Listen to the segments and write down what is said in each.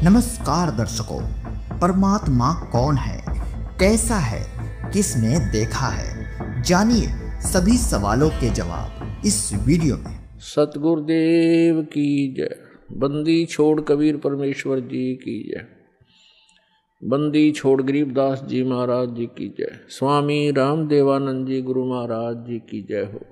नमस्कार दर्शकों, परमात्मा कौन है, कैसा है, किसने देखा है, जानिए सभी सवालों के जवाब इस वीडियो में। सतगुरुदेव की जय। बंदी छोड़ कबीर परमेश्वर जी की जय। बंदी छोड़ गरीबदास जी महाराज जी की जय। स्वामी रामदेवानंद जी गुरु महाराज जी की जय हो।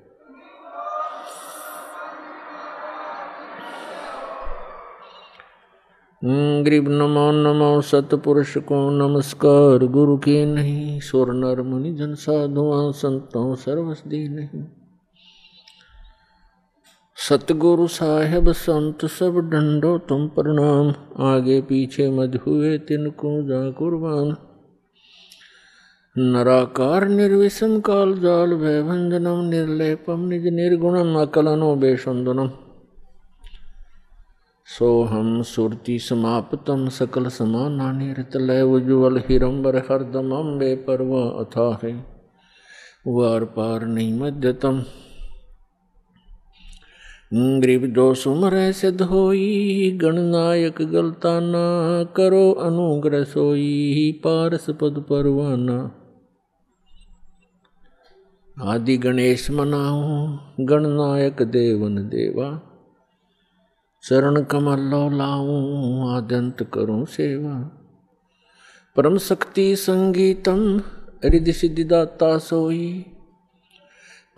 गरीब नमो नमो सतपुरुष को नमस्कार। गुरु की नहीं सुर नर मुनि जन साधुआं संतों सर्वसदी नहीं। सतगुरु साहेब संत सब डंडो तुम प्रणाम। आगे पीछे मत हुए तिनको जा कुर्बान। नराकार निर्विषम काल जाल भयभंजनम निर्लेपम निज निर्गुणम अकलनो बेसुंदनम। सोहम सुरति समाप्तम सकल समाना निरतलय उज्ज्वल हिरंबर हरदम अम्बे परवा अथाह वार पार नहीं मध्यतम। गरीब जो सुमर सिद्ध होई गणनायक गलताना। करो अनुग्रह सोई पारस पद परवाना। आदि गणेश मनाऊं गणनायक देवन देवा। चरण कमल लाऊं आद्यंत करूं सेवा। परम शक्ति संगीतम हृदय सिद्धिदाता सोई।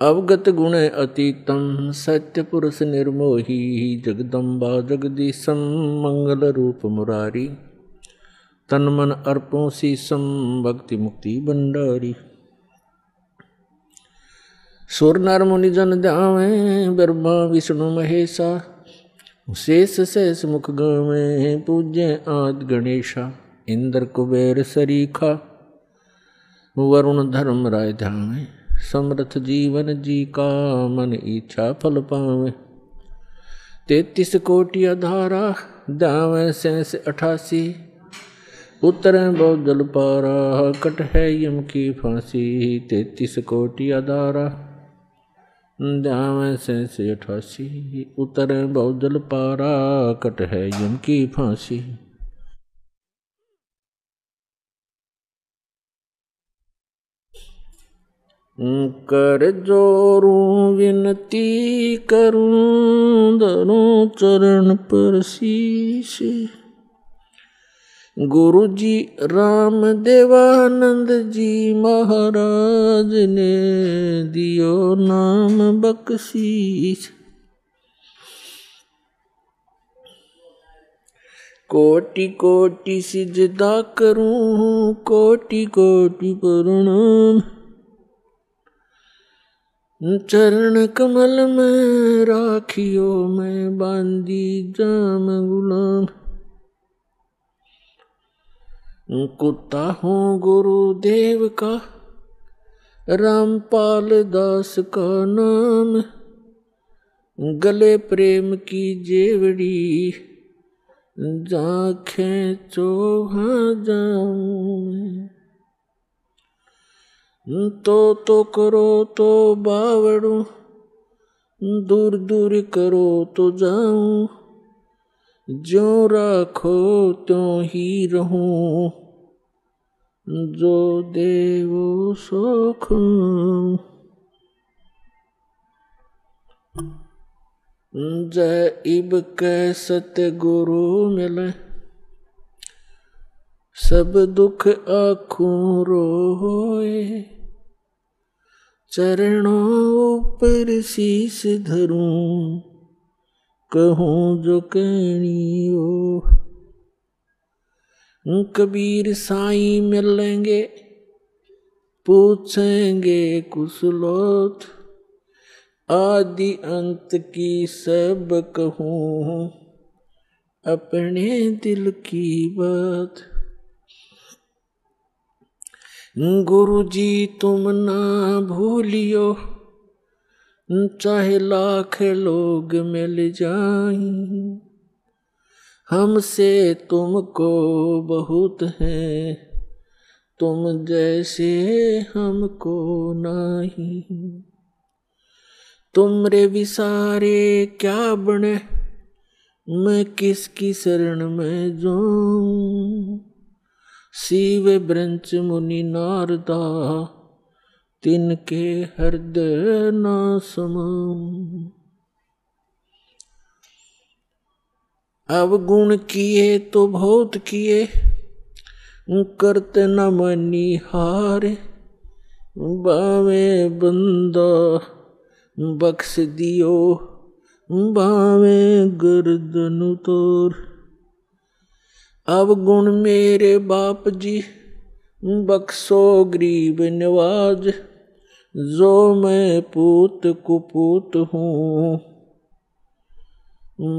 अवगत गुण अतीतम सत्य पुरुष निर्मोही। जगदम्बा जगदीशम मंगल रूप मुरारी। तन मन अर्पों शीसम भक्ति मुक्ति भंडारी। सुर नर मुनि जन ध्यावे ब्रह्मा विष्णु महेशा। शेष शेष मुख गावे पूज्य आदि गणेशा। इंद्र कुबेर सरीखा वरुण धर्म राय ध्यावे। समर्थ जीवन जी का मन इच्छा फल पावे। 33 कोटि आधारा दावे शेष 88। उतरे बहुत जल पारा कट है यम की फांसी। 33 कोटि आधारा दावे शेष 88। उतरे बहुत जल पारा कट है यम की फांसी। कर जोरूं विनती करूं धरूं चरण पर शीश। गुरु जी राम देवानंद जी महाराज ने दियो नाम बख्शीश। कोटि कोटि सिजदा करूं कोटि कोटि प्रणाम। चरण कमल में राखियो मैं बांधी जाम गुलाम। कुत्ता हूँ गुरुदेव का रामपाल दास का नाम। गले प्रेम की जेवड़ी जाखें चोहा जाऊं। तो करो तो बावड़ू दूर दूर करो तो जाऊं। ज्यों राखो त्यों ही रहूं जो देवो सो खाऊं। जय इब कै सतगुरु मिले सब दुख आखूं रोए। चरणों ऊपर शीस धरूं कहूँ जो कहनी हो। कबीर साईं मिलेंगे पूछेंगे कुशलोत। आदि अंत की सब कहूँ अपने दिल की बात। गुरु जी तुम ना भूलियो चाहे लाख लोग मिल जाएं। हमसे तुमको बहुत है तुम जैसे हमको नहीं। तुमरे विसारे क्या बने मैं किसकी शरण में जाऊं। शिव ब्रंच मुनि नारदा तिनके हृदय न समाऊं। अवगुण किए तो बहुत किए करत न मनी हार। बावे बंदा बख्श दियो बावे गर्दन तोर। अवगुण मेरे बाप जी बख्शो गरीब नवाज। जो मैं पूत कुपूत हूँ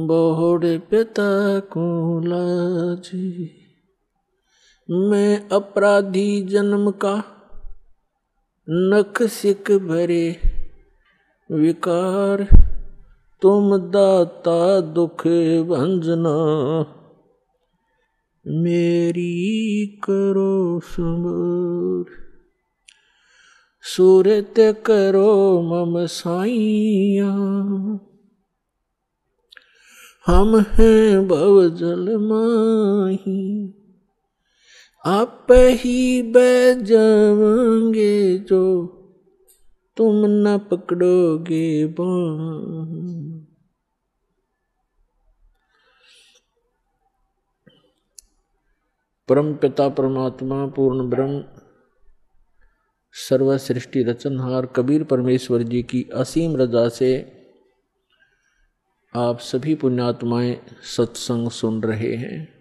बोहड़े पिता को लाज। मैं अपराधी जन्म का नख सिक भरे विकार। तुम दाता दुख भंजना मेरी करो सुमर। सूरत करो मम साइया हम हैं भवजल माही। आप ही बह जाओगे जो तुम न पकड़ोगे बाण। परम पिता परमात्मा पूर्ण ब्रह्म सर्व सृष्टि रचनहार कबीर परमेश्वर जी की असीम रजा से आप सभी पुण्यात्माएं सत्संग सुन रहे हैं।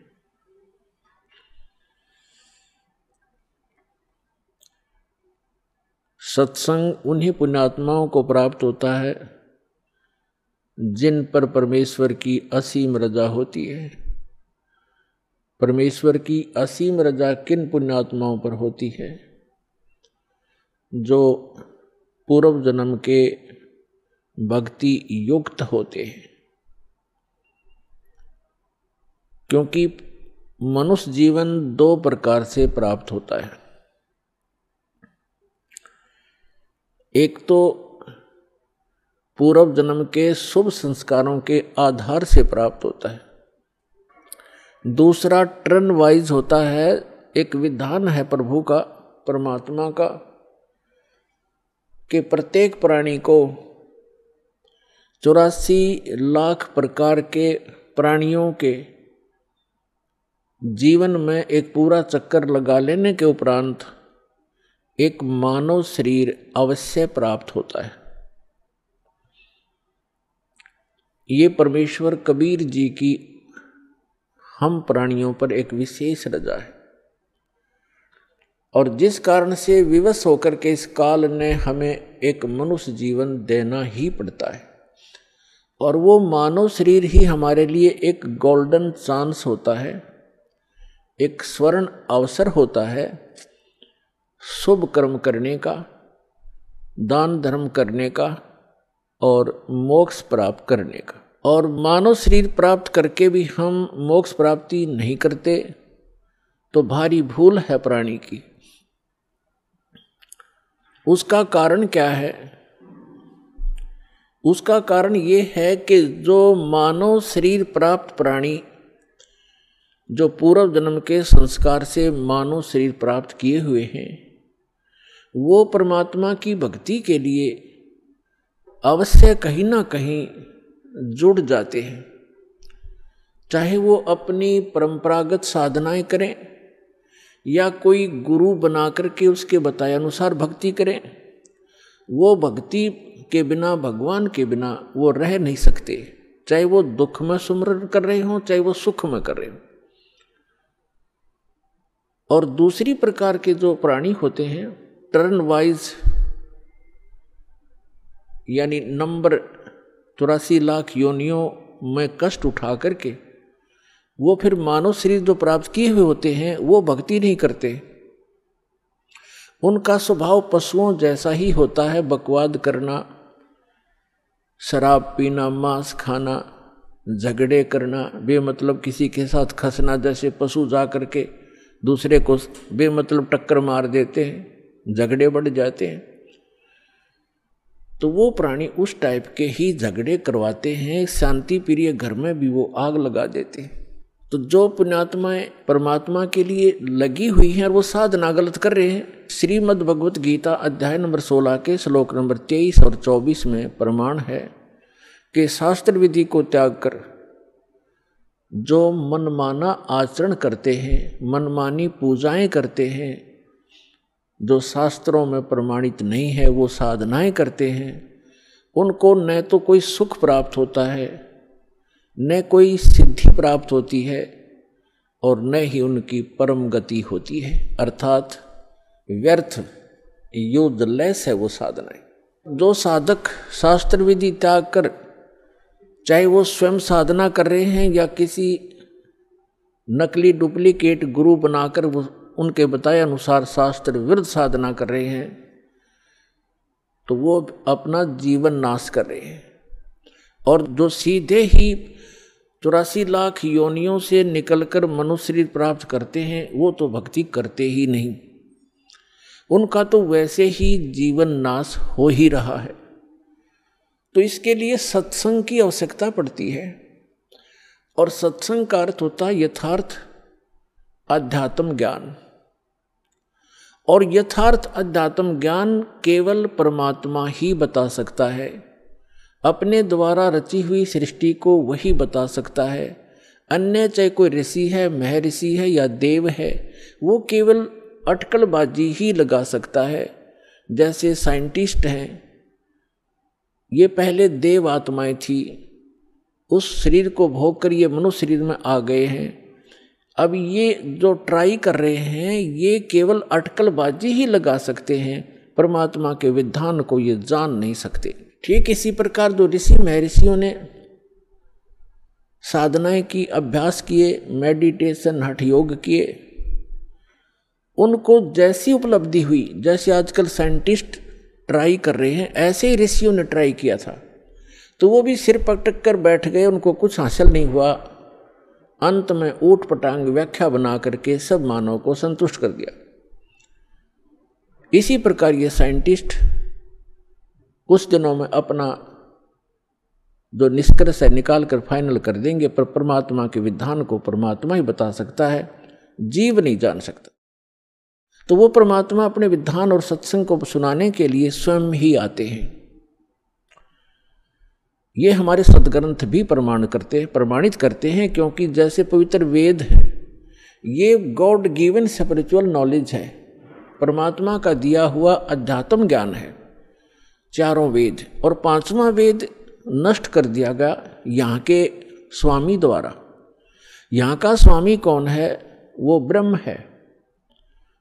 सत्संग उन्हीं पुण्यात्माओं को प्राप्त होता है जिन पर परमेश्वर की असीम रजा होती है। परमेश्वर की असीम रजा किन पुण्यात्माओं पर होती है? जो पूर्व जन्म के भक्ति युक्त होते हैं। क्योंकि मनुष्य जीवन दो प्रकार से प्राप्त होता है। एक तो पूर्व जन्म के शुभ संस्कारों के आधार से प्राप्त होता है। दूसरा टर्न वाइज होता है। एक विधान है प्रभु का, परमात्मा का, कि प्रत्येक प्राणी को 84 लाख प्रकार के प्राणियों के जीवन में एक पूरा चक्कर लगा लेने के उपरांत एक मानव शरीर अवश्य प्राप्त होता है। ये परमेश्वर कबीर जी की हम प्राणियों पर एक विशेष रजा है और जिस कारण से विवश होकर के इस काल ने हमें एक मनुष्य जीवन देना ही पड़ता है। और वो मानव शरीर ही हमारे लिए एक गोल्डन चांस होता है, एक स्वर्ण अवसर होता है शुभ कर्म करने का, दान धर्म करने का और मोक्ष प्राप्त करने का। और मानव शरीर प्राप्त करके भी हम मोक्ष प्राप्ति नहीं करते तो भारी भूल है प्राणी की। उसका कारण क्या है? उसका कारण ये है कि जो मानव शरीर प्राप्त प्राणी जो पूर्व जन्म के संस्कार से मानव शरीर प्राप्त किए हुए हैं, वो परमात्मा की भक्ति के लिए अवश्य कहीं ना कहीं जुड़ जाते हैं। चाहे वो अपनी परंपरागत साधनाएं करें या कोई गुरु बना करके उसके बताए अनुसार भक्ति करें, वो भक्ति के बिना, भगवान के बिना वो रह नहीं सकते। चाहे वो दुख में सुमरन कर रहे हों, चाहे वो सुख में कर रहे हों। और दूसरी प्रकार के जो प्राणी होते हैं टर्न वाइज, यानी नंबर 84 लाख योनियों में कष्ट उठा करके वो फिर मानव शरीर जो प्राप्त किए हुए होते हैं वो भक्ति नहीं करते। उनका स्वभाव पशुओं जैसा ही होता है, बकवाद करना, शराब पीना, मांस खाना, झगड़े करना, बेमतलब किसी के साथ खसना। जैसे पशु जा करके दूसरे को बेमतलब टक्कर मार देते हैं, झगड़े बढ़ जाते हैं। तो वो प्राणी उस टाइप के ही झगड़े करवाते हैं, शांति प्रिय घर में भी वो आग लगा देते हैं। तो जो पुण्यात्माएं परमात्मा के लिए लगी हुई हैं और वो साधना गलत कर रहे हैं, श्रीमद् भगवत गीता अध्याय नंबर 16 के श्लोक नंबर 23 और 24 में प्रमाण है कि शास्त्र विधि को त्याग कर जो मनमाना आचरण करते हैं, मनमानी पूजाएं करते हैं, जो शास्त्रों में प्रमाणित नहीं है वो साधनाएं करते हैं, उनको न तो कोई सुख प्राप्त होता है, न कोई सिद्धि प्राप्त होती है और न ही उनकी परम गति होती है, अर्थात व्यर्थ यूजलेस है वो साधनाएं। जो साधक शास्त्र विधि त्याग कर, चाहे वो स्वयं साधना कर रहे हैं या किसी नकली डुप्लीकेट गुरु बनाकर वो उनके बताए अनुसार शास्त्र विरुद्ध साधना कर रहे हैं, तो वो अपना जीवन नाश कर रहे हैं। और जो सीधे ही 84 लाख योनियों से निकलकर मनुष्य शरीर प्राप्त करते हैं, वो तो भक्ति करते ही नहीं, उनका तो वैसे ही जीवन नाश हो ही रहा है। तो इसके लिए सत्संग की आवश्यकता पड़ती है, और सत्संग का अर्थ होता है यथार्थ अध्यात्म ज्ञान। और यथार्थ अध्यात्म ज्ञान केवल परमात्मा ही बता सकता है। अपने द्वारा रची हुई सृष्टि को वही बता सकता है। अन्य चाहे कोई ऋषि है, महर्षि है या देव है, वो केवल अटकलबाजी ही लगा सकता है। जैसे साइंटिस्ट हैं, ये पहले देव आत्माएं थी, उस शरीर को भोग कर ये मनुष्य शरीर में आ गए हैं। अब ये जो ट्राई कर रहे हैं, ये केवल अटकलबाजी ही लगा सकते हैं, परमात्मा के विधान को ये जान नहीं सकते। ठीक इसी प्रकार जो ऋषि महर्षियों ने साधनाएं की, अभ्यास किए, मेडिटेशन हठ योग किए, उनको जैसी उपलब्धि हुई, जैसे आजकल साइंटिस्ट ट्राई कर रहे हैं, ऐसे ही ऋषियों ने ट्राई किया था। तो वो भी सिर पटक कर बैठ गए, उनको कुछ हासिल नहीं हुआ। अंत में ऊट पटांग व्याख्या बना करके सब मानव को संतुष्ट कर दिया। इसी प्रकार ये साइंटिस्ट कुछ दिनों में अपना जो निष्कर्ष है निकाल कर फाइनल कर देंगे, पर परमात्मा के विधान को परमात्मा ही बता सकता है, जीव नहीं जान सकता। तो वो परमात्मा अपने विधान और सत्संग को सुनाने के लिए स्वयं ही आते हैं। ये हमारे सदग्रंथ भी प्रमाणित करते हैं, क्योंकि जैसे पवित्र वेद है, ये गॉड गिवन स्पिरिचुअल नॉलेज है, परमात्मा का दिया हुआ अध्यात्म ज्ञान है, चारों वेद। और पांचवा वेद नष्ट कर दिया गया यहाँ के स्वामी द्वारा। यहाँ का स्वामी कौन है? वो ब्रह्म है,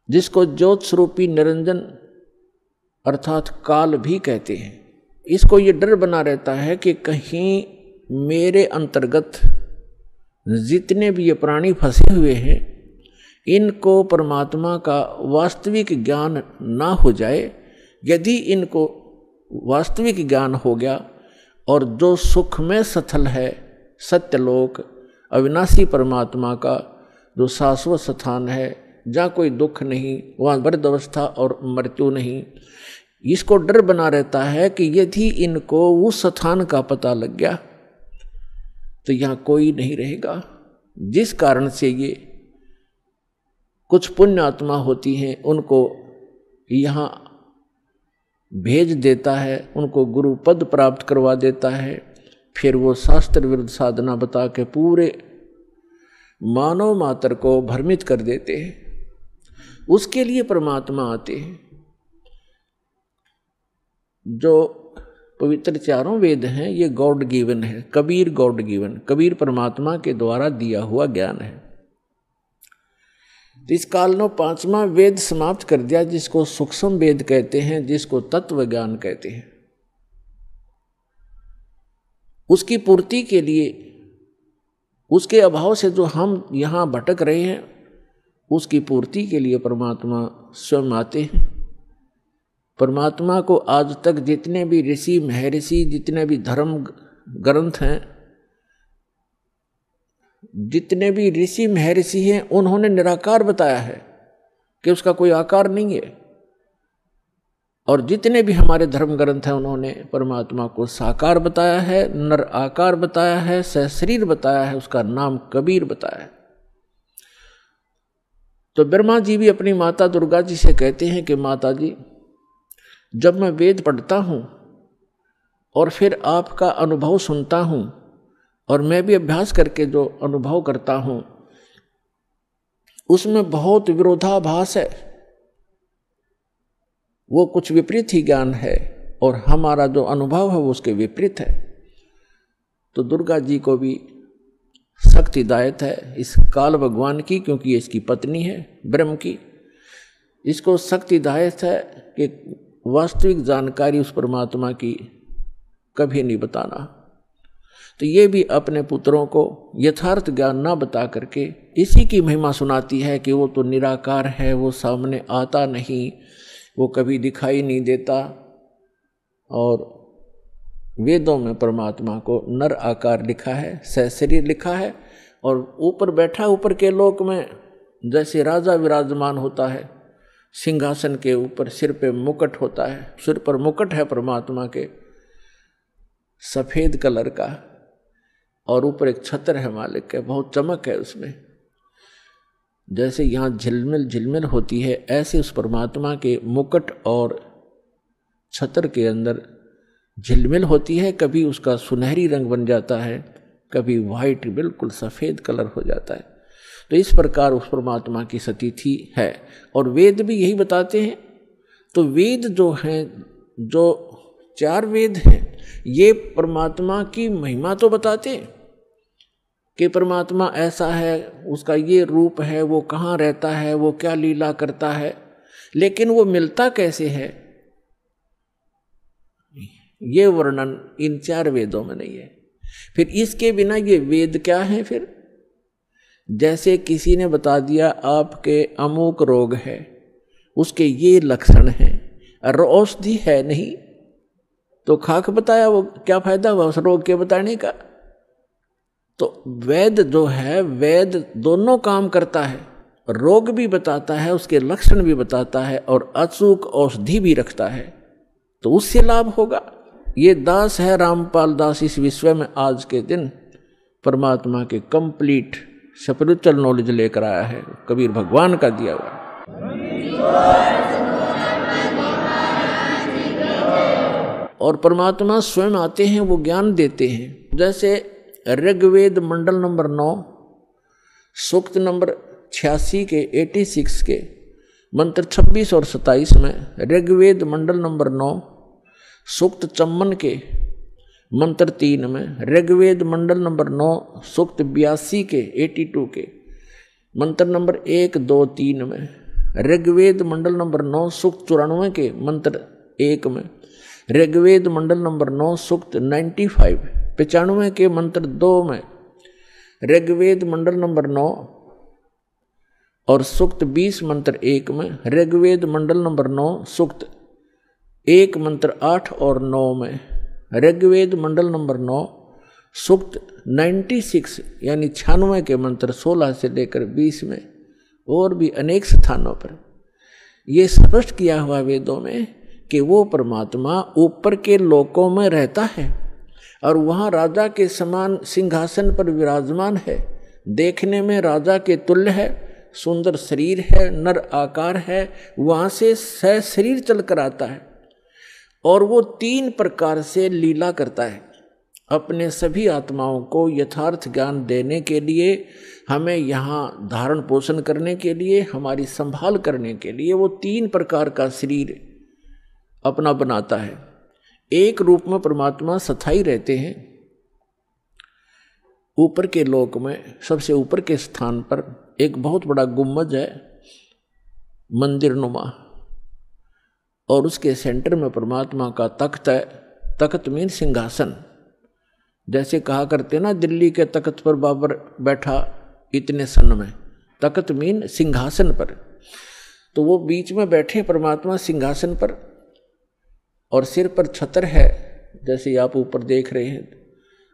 जिसको ज्योत स्वरूपी निरंजन अर्थात काल भी कहते हैं। इसको ये डर बना रहता है कि कहीं मेरे अंतर्गत जितने भी ये प्राणी फंसे हुए हैं, इनको परमात्मा का वास्तविक ज्ञान ना हो जाए। यदि इनको वास्तविक ज्ञान हो गया और जो सुख में सथल है, सत्यलोक अविनाशी परमात्मा का जो शाश्वत स्थान है, जहाँ कोई दुख नहीं, वहाँ वृद्ध अवस्था और मृत्यु नहीं, इसको डर बना रहता है कि यदि इनको उस स्थान का पता लग गया तो यहाँ कोई नहीं रहेगा। जिस कारण से ये कुछ पुण्य आत्मा होती हैं, उनको यहाँ भेज देता है, उनको गुरु पद प्राप्त करवा देता है। फिर वो शास्त्र विरुद्ध साधना बता के पूरे मानव मात्र को भ्रमित कर देते हैं। उसके लिए परमात्मा आते हैं। जो पवित्र चारों वेद हैं, ये गॉड गिवन है, कबीर गॉड गिवन, कबीर परमात्मा के द्वारा दिया हुआ ज्ञान है। तो इस काल ने पांचवा वेद समाप्त कर दिया, जिसको सूक्ष्म वेद कहते हैं, जिसको तत्व ज्ञान कहते हैं। उसकी पूर्ति के लिए, उसके अभाव से जो हम यहाँ भटक रहे हैं, उसकी पूर्ति के लिए परमात्मा स्वयं आते हैं। परमात्मा को आज तक जितने भी ऋषि महर्षि, जितने भी धर्म ग्रंथ हैं, जितने भी ऋषि महर्षि हैं, उन्होंने निराकार बताया है कि उसका कोई आकार नहीं है। और जितने भी हमारे धर्म ग्रंथ हैं उन्होंने परमात्मा को साकार बताया है, नर आकार बताया है, सहशरीर बताया है, उसका नाम कबीर बताया है। तो ब्रह्मा जी भी अपनी माता दुर्गा जी से कहते हैं कि माता जी, जब मैं वेद पढ़ता हूँ और फिर आपका अनुभव सुनता हूँ और मैं भी अभ्यास करके जो अनुभव करता हूँ उसमें बहुत विरोधाभास है, वो कुछ विपरीत ही ज्ञान है और हमारा जो अनुभव है वो उसके विपरीत है। तो दुर्गा जी को भी सख्त हिदायत है इस काल भगवान की, क्योंकि ये इसकी पत्नी है ब्रह्म की, इसको सख्त हिदायत है कि वास्तविक जानकारी उस परमात्मा की कभी नहीं बताना। तो ये भी अपने पुत्रों को यथार्थ ज्ञान ना बता करके इसी की महिमा सुनाती है कि वो तो निराकार है, वो सामने आता नहीं, वो कभी दिखाई नहीं देता। और वेदों में परमात्मा को नर आकार लिखा है, सहशरीर लिखा है, और ऊपर बैठा ऊपर के लोक में जैसे राजा विराजमान होता है सिंहासन के ऊपर, सिर पे मुकुट होता है, सिर पर मुकुट है परमात्मा के सफ़ेद कलर का, और ऊपर एक छत्र है मालिक के, बहुत चमक है उसमें। जैसे यहाँ झिलमिल झिलमिल होती है ऐसे उस परमात्मा के मुकुट और छत्र के अंदर झिलमिल होती है। कभी उसका सुनहरी रंग बन जाता है, कभी वाइट बिल्कुल सफ़ेद कलर हो जाता है। तो इस प्रकार उस परमात्मा की स्थिति है और वेद भी यही बताते हैं। तो वेद जो हैं, जो 4 वेद हैं, ये परमात्मा की महिमा तो बताते हैं कि परमात्मा ऐसा है, उसका ये रूप है, वो कहाँ रहता है, वो क्या लीला करता है, लेकिन वो मिलता कैसे है ये वर्णन इन 4 वेदों में नहीं है। फिर इसके बिना ये वेद क्या है? फिर जैसे किसी ने बता दिया आपके अमुक रोग है, उसके ये लक्षण हैं, और औषधि है नहीं, तो खाक बताया, वो क्या फायदा हुआ उस रोग के बताने का। तो वेद जो है, वेद दोनों काम करता है, रोग भी बताता है, उसके लक्षण भी बताता है, और अचूक औषधि भी रखता है, तो उससे लाभ होगा। ये दास है रामपाल दास इस विश्व में आज के दिन परमात्मा के कंप्लीट स्पिरिचुअल नॉलेज लेकर आया है, कबीर भगवान का दिया हुआ। और परमात्मा स्वयं आते हैं, वो ज्ञान देते हैं। जैसे ऋग्वेद मंडल नंबर 9 सूक्त नंबर 86 के 86 के मंत्र 26 और 27 में, ऋग्वेद मंडल नंबर 9 सूक्त 54 के मंत्र 3 में, ऋग्वेद मंडल नंबर 9 सूक्त 82 के 82 के मंत्र नंबर 1, 2, 3 में, ऋग्वेद मंडल नंबर 9 सूक्त 94 के मंत्र 1 में, ऋग्वेद मंडल नंबर 9 सूक्त 95 के मंत्र 2 में, ऋग्वेद मंडल नंबर 9 और सूक्त 20 मंत्र 1 में, ऋग्वेद मंडल नंबर 9 सूक्त 1 मंत्र 8 और 9 में, ऋग्वेद मंडल नंबर 9 सूक्त 96 यानी 96 के मंत्र 16 से लेकर 20 में, और भी अनेक स्थानों पर ये स्पष्ट किया हुआ वेदों में कि वो परमात्मा ऊपर के लोकों में रहता है और वहाँ राजा के समान सिंहासन पर विराजमान है, देखने में राजा के तुल्य है, सुंदर शरीर है, नर आकार है, वहाँ से सहशरीर चल कर आता है और वो 3 प्रकार से लीला करता है। अपने सभी आत्माओं को यथार्थ ज्ञान देने के लिए, हमें यहाँ धारण पोषण करने के लिए, हमारी संभाल करने के लिए वो 3 प्रकार का शरीर अपना बनाता है। एक रूप में परमात्मा स्थायी रहते हैं ऊपर के लोक में, सबसे ऊपर के स्थान पर एक बहुत बड़ा गुम्बद है मंदिर नुमा, और उसके सेंटर में परमात्मा का तख्त है। तख्त मीन सिंहासन। जैसे कहा करते ना दिल्ली के तख्त पर बाबर बैठा इतने सन में, तख्त मीन सिंहासन पर। तो वो बीच में बैठे परमात्मा सिंहासन पर, और सिर पर छत्र है जैसे आप ऊपर देख रहे हैं,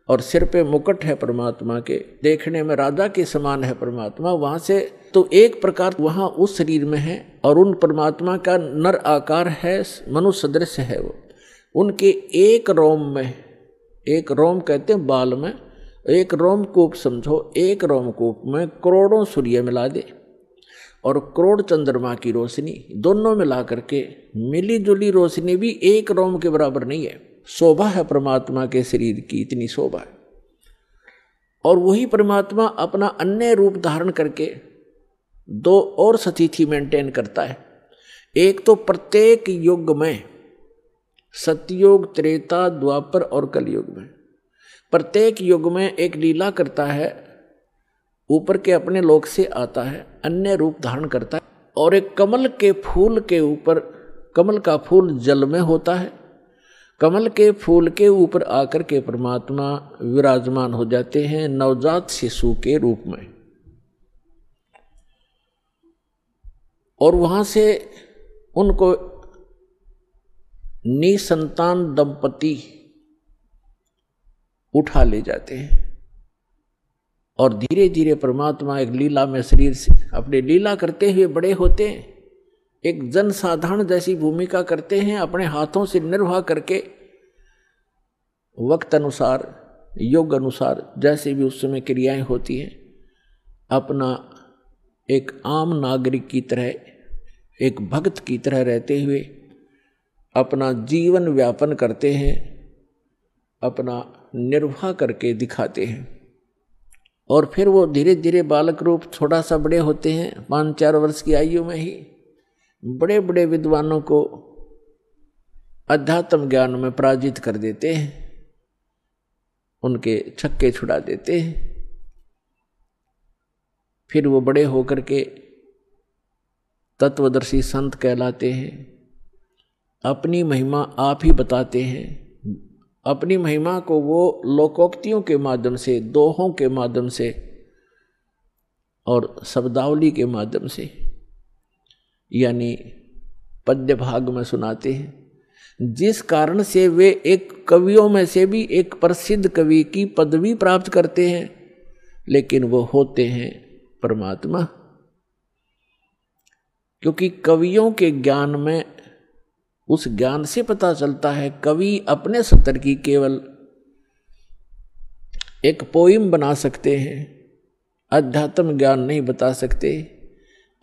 और सिर पे मुकुट है परमात्मा के, देखने में राजा के समान है परमात्मा। वहाँ से तो एक प्रकार वहाँ उस शरीर में है और उन परमात्मा का नर आकार है, मनुष्य सदृश है वो। उनके एक रोम में, एक रोम कहते हैं बाल में, एक रोमकूप समझो, एक रोमकूप में करोड़ों सूर्य मिला दे और करोड़ चंद्रमा की रोशनी, दोनों मिला करके मिली जुली रोशनी भी एक रोम के बराबर नहीं है। शोभा है परमात्मा के शरीर की, इतनी शोभा है। और वही परमात्मा अपना अन्य रूप धारण करके दो और स्थिति मेंटेन करता है। एक तो प्रत्येक युग में, सतयुग, त्रेता, द्वापर और कलयुग में, प्रत्येक युग में एक लीला करता है, ऊपर के अपने लोक से आता है, अन्य रूप धारण करता है। और एक कमल के फूल के ऊपर, कमल का फूल जल में होता है, कमल के फूल के ऊपर आकर के परमात्मा विराजमान हो जाते हैं नवजात शिशु के रूप में। और वहां से उनको निसंतान दंपति उठा ले जाते हैं और धीरे धीरे परमात्मा एक लीला में शरीर से अपने लीला करते हुए बड़े होते हैं। एक जन साधारण जैसी भूमिका करते हैं, अपने हाथों से निर्वाह करके वक्त अनुसार, योग अनुसार जैसे भी उस समय क्रियाएं होती हैं, अपना एक आम नागरिक की तरह, एक भक्त की तरह रहते हुए अपना जीवन व्यापन करते हैं, अपना निर्वाह करके दिखाते हैं। और फिर वो धीरे धीरे बालक रूप थोड़ा सा बड़े होते हैं, 5-4 वर्ष की आयु में ही बड़े बड़े विद्वानों को अध्यात्म ज्ञान में पराजित कर देते हैं, उनके छक्के छुड़ा देते हैं। फिर वो बड़े होकर के तत्वदर्शी संत कहलाते हैं, अपनी महिमा आप ही बताते हैं। अपनी महिमा को वो लोकोक्तियों के माध्यम से, दोहों के माध्यम से और शब्दावली के माध्यम से, यानी पद्य भाग में सुनाते हैं, जिस कारण से वे एक कवियों में से भी एक प्रसिद्ध कवि की पदवी प्राप्त करते हैं, लेकिन वो होते हैं परमात्मा। क्योंकि कवियों के ज्ञान में, उस ज्ञान से पता चलता है, कवि अपने स्तर की केवल एक पोइम बना सकते हैं, अध्यात्म ज्ञान नहीं बता सकते।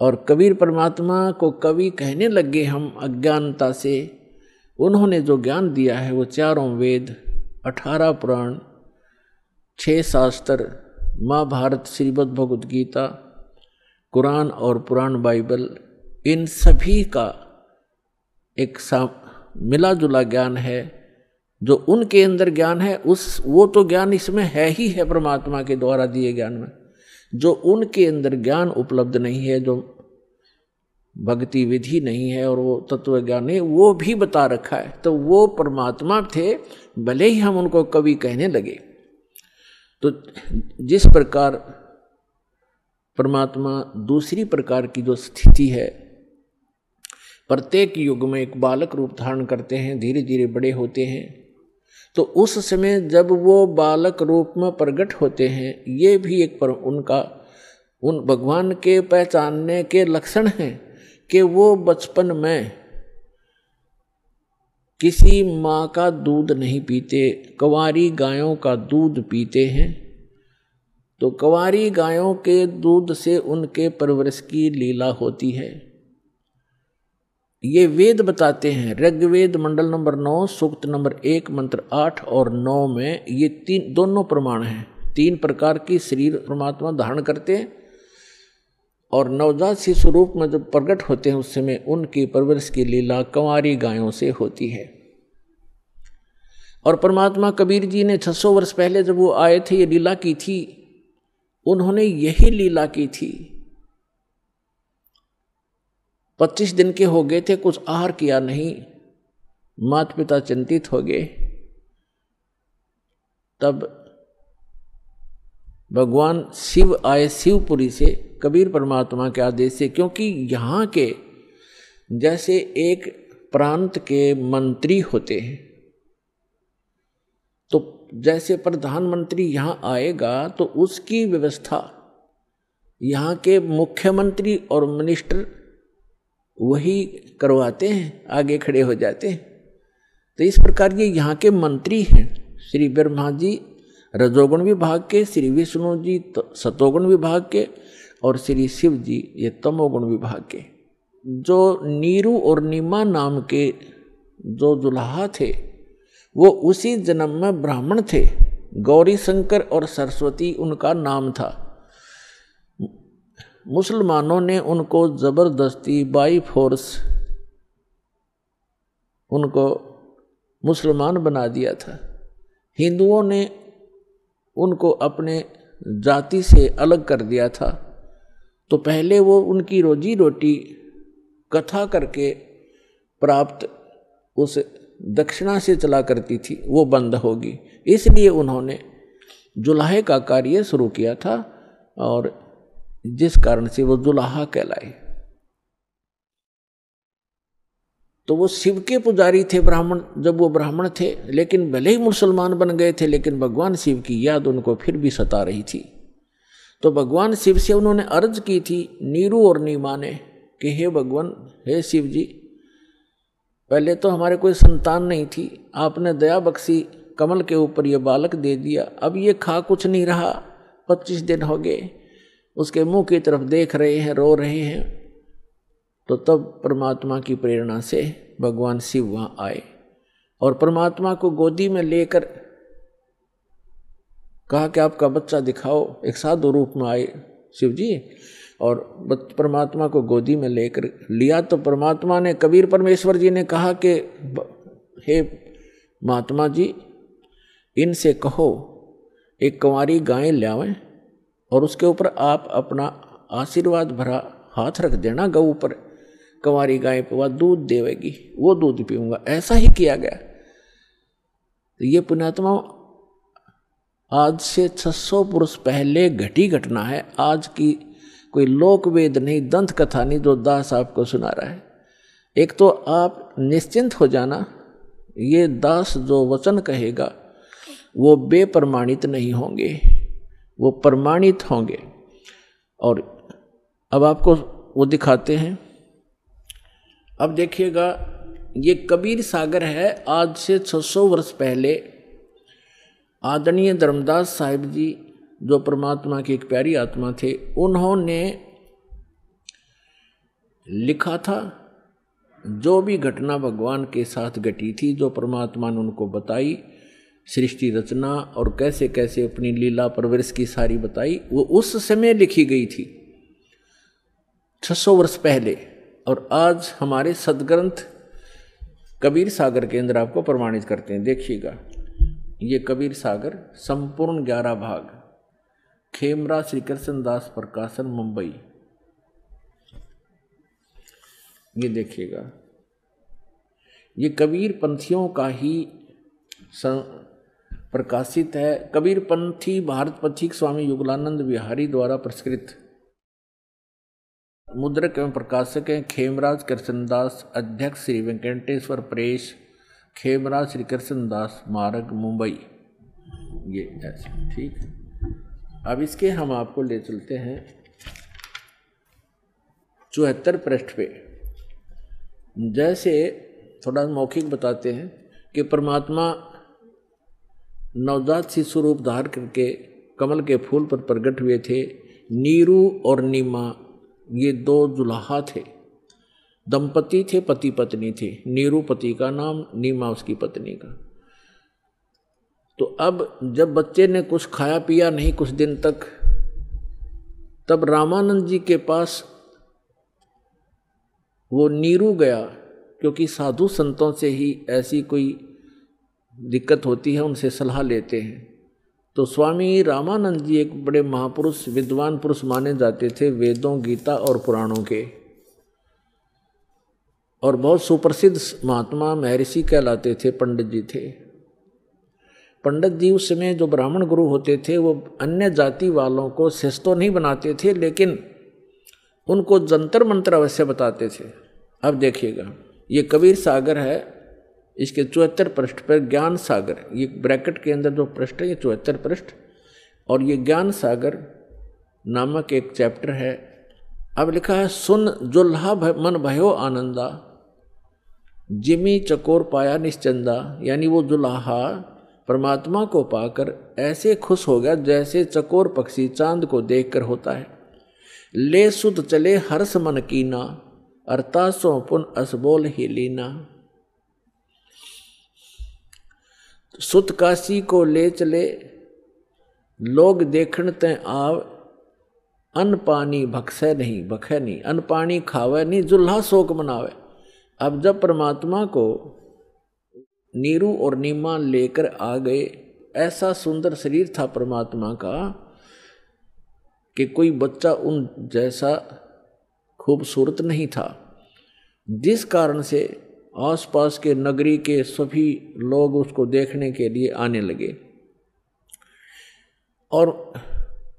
और कबीर परमात्मा को कवि कहने लगे हम अज्ञानता से। उन्होंने जो ज्ञान दिया है वो 4 वेद, 18 पुराण, 6 शास्त्र, महाभारत, श्रीमद् भगवद गीता, कुरान और पुराण बाइबल, इन सभी का एक मिला जुला ज्ञान है। जो उनके अंदर ज्ञान है वो तो ज्ञान इसमें है ही है, परमात्मा के द्वारा दिए ज्ञान में। जो उनके अंदर ज्ञान उपलब्ध नहीं है, जो भक्ति विधि नहीं है और वो तत्व ज्ञान नहीं, वो भी बता रखा है। तो वो परमात्मा थे, भले ही हम उनको कवि कहने लगे। तो जिस प्रकार परमात्मा दूसरी प्रकार की जो स्थिति है, प्रत्येक युग में एक बालक रूप धारण करते हैं, धीरे धीरे बड़े होते हैं। तो उस समय जब वो बालक रूप में प्रकट होते हैं, ये भी एक उनका उन भगवान के पहचानने के लक्षण हैं कि वो बचपन में किसी माँ का दूध नहीं पीते, कंवारी गायों का दूध पीते हैं। तो कंवारी गायों के दूध से उनके परवरिश की लीला होती है। ये वेद बताते हैं, ऋग्वेद मंडल नंबर 9, सूक्त नंबर 1, मंत्र 8 और 9 में ये दोनों प्रमाण हैं। 3 प्रकार की शरीर परमात्मा धारण करते हैं और नवजात शिशु रूप में जब प्रकट होते हैं उस समय उनकी परवरिश की लीला कंवारी गायों से होती है। और परमात्मा कबीर जी ने 600 वर्ष पहले जब वो आए थे, ये लीला की थी, उन्होंने यही लीला की थी। 25 दिन के हो गए थे, कुछ आहार किया नहीं, माता पिता चिंतित हो गए। तब भगवान शिव आए शिवपुरी से, कबीर परमात्मा के आदेश से। क्योंकि यहाँ के जैसे एक प्रांत के मंत्री होते हैं, तो जैसे प्रधानमंत्री यहाँ आएगा तो उसकी व्यवस्था यहाँ के मुख्यमंत्री और मिनिस्टर वही करवाते हैं, आगे खड़े हो जाते हैं। तो इस प्रकार ये यहाँ के मंत्री हैं। श्री ब्रह्मा जी रजोगुण विभाग के, श्री विष्णु जी सतोगुण विभाग के और श्री शिव जी ये तमोगुण विभाग के। जो नीरू और नीमा नाम के जो दुल्हा थे वो उसी जन्म में ब्राह्मण थे। गौरी शंकर और सरस्वती उनका नाम था। मुसलमानों ने उनको जबरदस्ती बाई फोर्स उनको मुसलमान बना दिया था। हिंदुओं ने उनको अपने जाति से अलग कर दिया था। तो पहले वो उनकी रोजी रोटी कथा करके प्राप्त उस दक्षिणा से चला करती थी, वो बंद होगी। इसलिए उन्होंने जुलाहे का कार्य शुरू किया था और जिस कारण से वो जुलाहा कहलाए। तो वो शिव के पुजारी थे ब्राह्मण, जब वो ब्राह्मण थे, लेकिन भले ही मुसलमान बन गए थे लेकिन भगवान शिव की याद उनको फिर भी सता रही थी। तो भगवान शिव से उन्होंने अर्ज की थी नीरू और नीमा ने कि हे भगवान, हे शिव जी, पहले तो हमारे कोई संतान नहीं थी, आपने दया बख्शी कमल के ऊपर ये बालक दे दिया, अब ये खा कुछ नहीं रहा, 25 दिन हो गए, उसके मुंह की तरफ देख रहे हैं, रो रहे हैं। तो तब परमात्मा की प्रेरणा से भगवान शिव वहाँ आए और परमात्मा को गोदी में लेकर कहा कि आपका बच्चा दिखाओ। एक साधु रूप में आए शिव जी और परमात्मा को गोदी में लेकर लिया। तो परमात्मा ने, कबीर परमेश्वर जी ने कहा कि हे महात्मा जी, इनसे कहो एक कंवारी गाय लावें और उसके ऊपर आप अपना आशीर्वाद भरा हाथ रख देना गऊ पर, कंवारी गाय पे वह दूध देवेगी, वो दूध पीऊंगा। ऐसा ही किया गया। तो ये पुण्यात्मा आज से 600 पुरुष पहले घटी घटना है। आज की कोई लोक वेद नहीं, दंत कथा नहीं जो दास आपको सुना रहा है। एक तो आप निश्चिंत हो जाना, ये दास जो वचन कहेगा वो बेप्रमाणित नहीं होंगे, वो प्रमाणित होंगे। और अब आपको वो दिखाते हैं। अब देखिएगा, ये कबीर सागर है। आज से 600 वर्ष पहले आदरणीय धर्मदास साहिब जी, जो परमात्मा की एक प्यारी आत्मा थे, उन्होंने लिखा था जो भी घटना भगवान के साथ घटी थी, जो परमात्मा ने उनको बताई, सृष्टि रचना और कैसे कैसे अपनी लीला परवरिश की सारी बताई, वो उस समय लिखी गई थी 600 वर्ष पहले। और आज हमारे सदग्रंथ कबीर सागर के अंदर आपको प्रमाणित करते हैं। देखिएगा, ये कबीर सागर संपूर्ण 11 भाग, खेमरा श्री कृष्ण दास प्रकाशन, मुंबई। ये देखिएगा, ये कबीर पंथियों का ही प्रकाशित है। कबीर पंथी भारत पथिक स्वामी युगलानंद विहारी द्वारा प्रस्कृत। मुद्रक एवं प्रकाशक हैं खेमराज कृष्णदास, अध्यक्ष श्री वेंकटेश्वर प्रेस, खेमराज श्री कृष्णदास मार्ग, मुंबई। ये ऐसे ठीक। अब इसके हम आपको ले चलते हैं 74 पृष्ठ पे। जैसे थोड़ा मौखिक बताते हैं कि परमात्मा नवजात शिशु रूप धार करके कमल के फूल पर प्रकट हुए थे। नीरू और नीमा ये 2 दुल्हा थे, दंपति थे, पति पत्नी थे। नीरू पति का नाम, नीमा उसकी पत्नी का। तो अब जब बच्चे ने कुछ खाया पिया नहीं कुछ दिन तक, तब रामानंद जी के पास वो नीरू गया, क्योंकि साधु संतों से ही ऐसी कोई दिक्कत होती है, उनसे सलाह लेते हैं। तो स्वामी रामानंद जी एक बड़े महापुरुष, विद्वान पुरुष माने जाते थे, वेदों, गीता और पुराणों के, और बहुत सुप्रसिद्ध महात्मा महर्षि कहलाते थे। पंडित जी थे। पंडित जी उस समय जो ब्राह्मण गुरु होते थे वो अन्य जाति वालों को शिष्य तो नहीं बनाते थे, लेकिन उनको जंतर मंत्र अवश्य बताते थे। अब देखिएगा, ये कबीर सागर है, इसके 74 पृष्ठ पर ज्ञान सागर, ये ब्रैकेट के अंदर जो पृष्ठ है ये 74 पृष्ठ, और ये ज्ञान सागर नामक एक चैप्टर है। अब लिखा है, सुन जुल्हा मन भयो आनंदा, जिमी चकोर पाया निश्चंदा। यानी वो जुल्हा परमात्मा को पाकर ऐसे खुश हो गया जैसे चकोर पक्षी चांद को देखकर होता है। ले सुध चले हर्ष मन कीना, अरतासों पुन असबोल ही लीना। सुत काशी को ले चले, लोग देखण तय आव, अन्न पानी भक्सै नहीं, भखे नहीं, अन्न पानी खावे नहीं, जुल्हा शोक मनावे। अब जब परमात्मा को नीरू और नीमा लेकर आ गए, ऐसा सुंदर शरीर था परमात्मा का कि कोई बच्चा उन जैसा खूबसूरत नहीं था, जिस कारण से आसपास के नगरी के सभी लोग उसको देखने के लिए आने लगे। और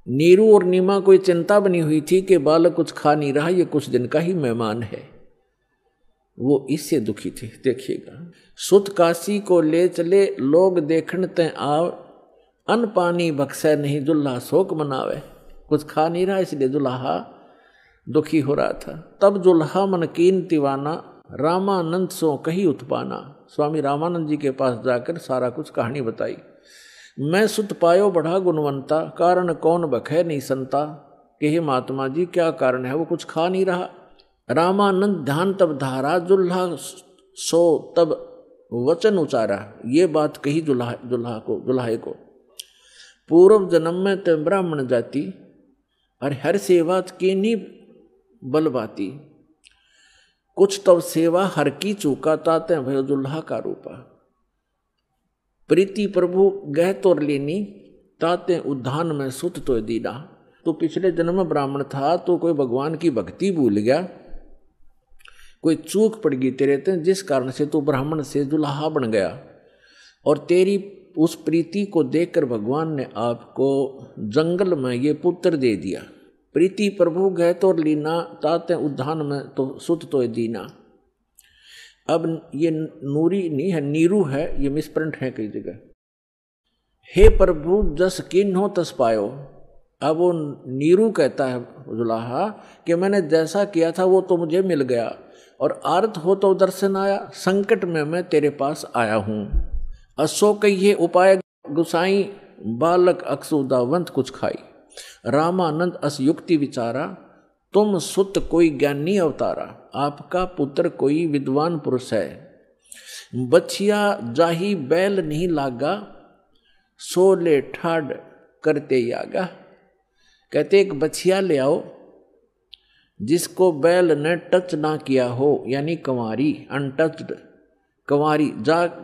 नीरू और नीमा कोई चिंता बनी हुई थी कि बालक कुछ खा नहीं रहा, ये कुछ दिन का ही मेहमान है, वो इससे दुखी थे। देखिएगा, सुत काशी को ले चले, लोग देखण तय आव, अन्न पानी बख्शै नहीं, जुल्हा शोक मनावे। कुछ खा नहीं रहा इसलिए जुल्हा दुखी हो रहा था। तब जुल्हा मन कीन दीवाना, रामानंद सो कही उत्पाना। स्वामी रामानंद जी के पास जाकर सारा कुछ कहानी बताई। मैं सुत पायो बढ़ा गुणवंता, कारण कौन बखे नहीं संता। कि हे महात्मा जी, क्या कारण है, वो कुछ खा नहीं रहा। रामानंद ध्यान तब धारा, जुल्हा सो तब वचन उचारा। ये बात कही जुल्हाए को। पूर्व जन्म में ते ब्राह्मण जाति, और हर सेवा की नी बलबाती। कुछ तब सेवा हर की चूका, ताते भयो जुल्हा का रूपा। प्रीति प्रभु गह तोर लेनी, ताते उद्धान में सुत तो दीना। तो पिछले जन्म में ब्राह्मण था, तो कोई भगवान की भक्ति भूल गया, कोई चूक पड़ गई तेरे ते, जिस कारण से तू ब्राह्मण से जुल्हा बन गया। और तेरी उस प्रीति को देखकर भगवान ने आपको जंगल में ये पुत्र दे दिया। प्रीति प्रभु गह तोर लीना, ताते उद्धान में तो सुत तो दीना। अब ये नूरी नहीं है, नीरू है, ये मिसप्रिंट है कई जगह। हे प्रभु जस किन्हो तस पायो। अब वो नीरू कहता है जुल्हा कि मैंने जैसा किया था वो तो मुझे मिल गया, और आर्त हो तो दर्शन आया, संकट में मैं तेरे पास आया हूँ। असो कहिए उपाय गुसाई, बालक अक्सुदावंत कुछ खाई। रामानंद अस युक्ति विचारा, तुम सुत कोई ज्ञानी अवतारा। आपका पुत्र कोई विद्वान पुरुष है। बछिया जाही बैल नहीं लागा, सोले ठाड करते ही आगा। कहते एक बछिया ले आओ जिसको बैल ने टच ना किया हो, यानी कंवारी, अनटच्ड कंवारी।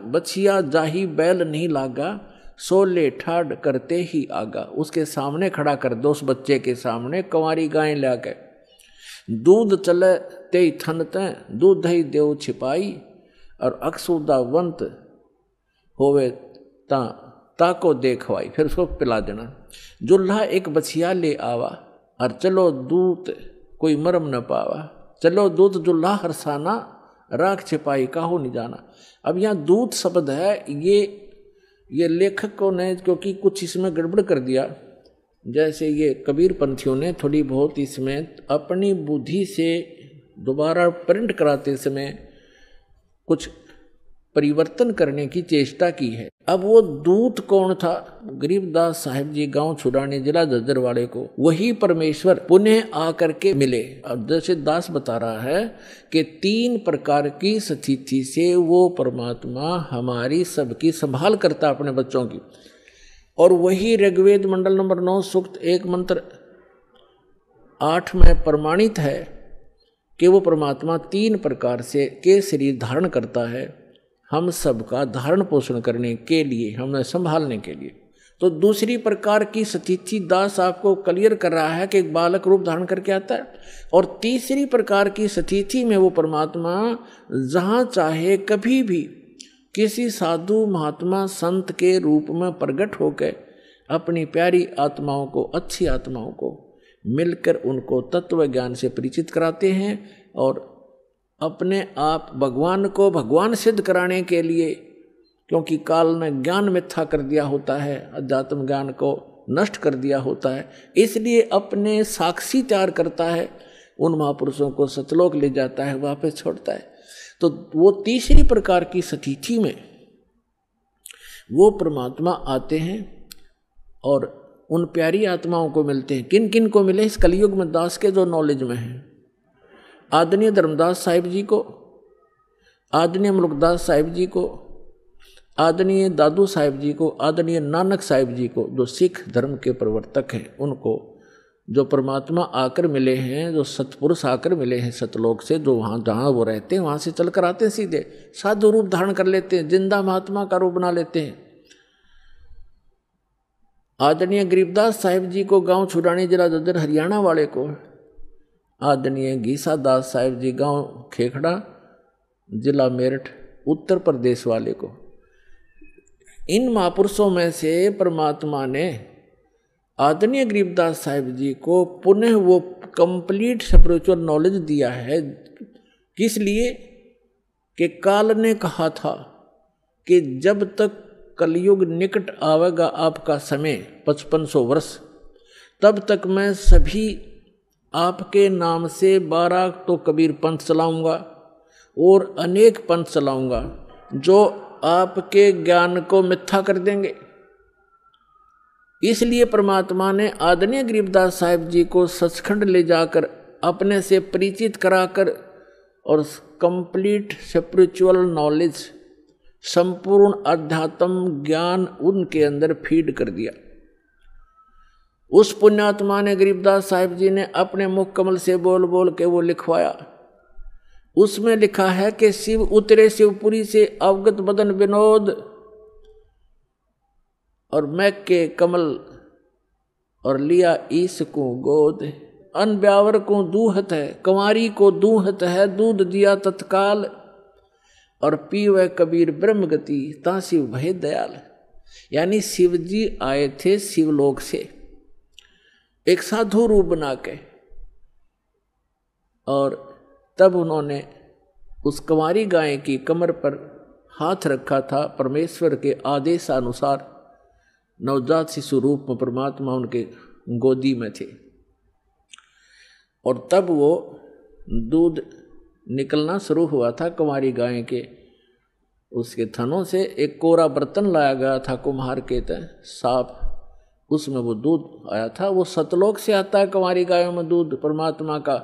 बछिया जाही बैल नहीं लागा, सोले ठाड करते ही आगा। उसके सामने खड़ा कर दो, उस बच्चे के सामने कंवारी गाय ला के। दूध चले ते थन ते, दूध ही देव छिपाई, और अक्सुदावंत होवे ताको देखवाई। फिर उसको पिला देना। जुल्हा एक बछिया ले आवा, और चलो दूत कोई मरम न पावा। चलो दूत जुल्हा हरसाना, राख छिपाई काहो नहीं जाना। अब यहाँ दूत शब्द है, ये लेखकों ने क्योंकि कुछ इसमें गड़बड़ कर दिया, जैसे ये कबीर पंथियों ने थोड़ी बहुत इसमें अपनी बुद्धि से दोबारा प्रिंट कराते समय कुछ परिवर्तन करने की चेष्टा की है। अब वो दूत कौन था? गरीबदास साहिब जी, गांव छुड़ाने, जिला जज्जरवाड़े को वही परमेश्वर पुनः आकर के मिले। अब जैसे दास बता रहा है कि 3 प्रकार की स्थिति से वो परमात्मा हमारी सबकी संभाल करता अपने बच्चों की। और वही ऋग्वेद मंडल नंबर 9 सूक्त 1 मंत्र 8 में प्रमाणित है कि वो परमात्मा 3 प्रकार से के शरीर धारण करता है, हम सबका धारण पोषण करने के लिए, हमें संभालने के लिए। तो दूसरी प्रकार की स्थिति दास आपको क्लियर कर रहा है कि एक बालक रूप धारण करके आता है। और तीसरी प्रकार की स्थिति में वो परमात्मा जहाँ चाहे कभी भी किसी साधु महात्मा संत के रूप में प्रकट होकर अपनी प्यारी आत्माओं को, अच्छी आत्माओं को मिलकर उनको तत्व ज्ञान से परिचित कराते हैं। और अपने आप भगवान को भगवान सिद्ध कराने के लिए, क्योंकि काल ने ज्ञान मिथ्या कर दिया होता है, अध्यात्म ज्ञान को नष्ट कर दिया होता है, इसलिए अपने साक्षी तैयार करता है, उन महापुरुषों को सतलोक ले जाता है, वापस छोड़ता है। तो वो तीसरी प्रकार की स्थिति में वो परमात्मा आते हैं और उन प्यारी आत्माओं को मिलते हैं। किन किन को मिले इस कलयुग में? दास के जो नॉलेज में हैं, आदरणीय धर्मदास साहिब जी को, आदरणीय मुल्कदास साहिब जी को, आदरणीय दादू साहिब जी को, आदरणीय नानक साहिब जी को, जो सिख धर्म के प्रवर्तक हैं, उनको जो परमात्मा आकर मिले हैं, जो सतपुरुष आकर मिले हैं सतलोक से, जो वहाँ जहाँ वो रहते हैं वहाँ से चल कर आते हैं, सीधे साधु रूप धारण कर लेते हैं, जिंदा महात्मा का रूप बना लेते हैं। आदरणीय गरीबदास साहिब जी को गांव छुड़ानी जिला ददर हरियाणा वाले को, आदरणीय गीसा दास साहिब जी गांव खेखड़ा जिला मेरठ उत्तर प्रदेश वाले को, इन महापुरुषों में से परमात्मा ने आदरणीय गरीबदास साहिब जी को पुनः वो कंप्लीट स्पिरिचुअल नॉलेज दिया है। किस लिए? कि काल ने कहा था कि जब तक कलयुग निकट आवेगा आपका समय 5500 वर्ष, तब तक मैं सभी आपके नाम से 12 तो कबीर पंथ चलाऊंगा और अनेक पंथ चलाऊंगा जो आपके ज्ञान को मिथ्या कर देंगे। इसलिए परमात्मा ने आदरणीय गरीबदास साहिब जी को सचखंड ले जाकर अपने से परिचित कराकर और कंप्लीट स्पिरिचुअल नॉलेज, संपूर्ण अध्यात्म ज्ञान उनके अंदर फीड कर दिया। उस पुण्यात्मा ने गरीबदास साहिब जी ने अपने मुख कमल से बोल बोल के वो लिखवाया। उसमें लिखा है कि शिव उतरे शिवपुरी से अवगत बदन विनोद, और मैक के कमल और लिया ईस को गोद, अन ब्यावर को दूहत है, कंवारी को दूहत है, दूध दिया तत्काल, और पीवे कबीर ब्रह्म गति ता शिव भय दयाल। यानी शिव जी आए थे शिवलोक से एक साधु रूप बना के, और तब उन्होंने उस कंवारी गाय की कमर पर हाथ रखा था। परमेश्वर के आदेशानुसार नवजात शिशु रूप में परमात्मा उनके गोदी में थे, और तब वो दूध निकलना शुरू हुआ था कंवारी गाय के उसके थनों से। एक कोरा बर्तन लाया गया था कुम्हार के तय साफ, उसमें वो दूध आया था। वो सतलोक से आता है कंवारी गायों में दूध परमात्मा का,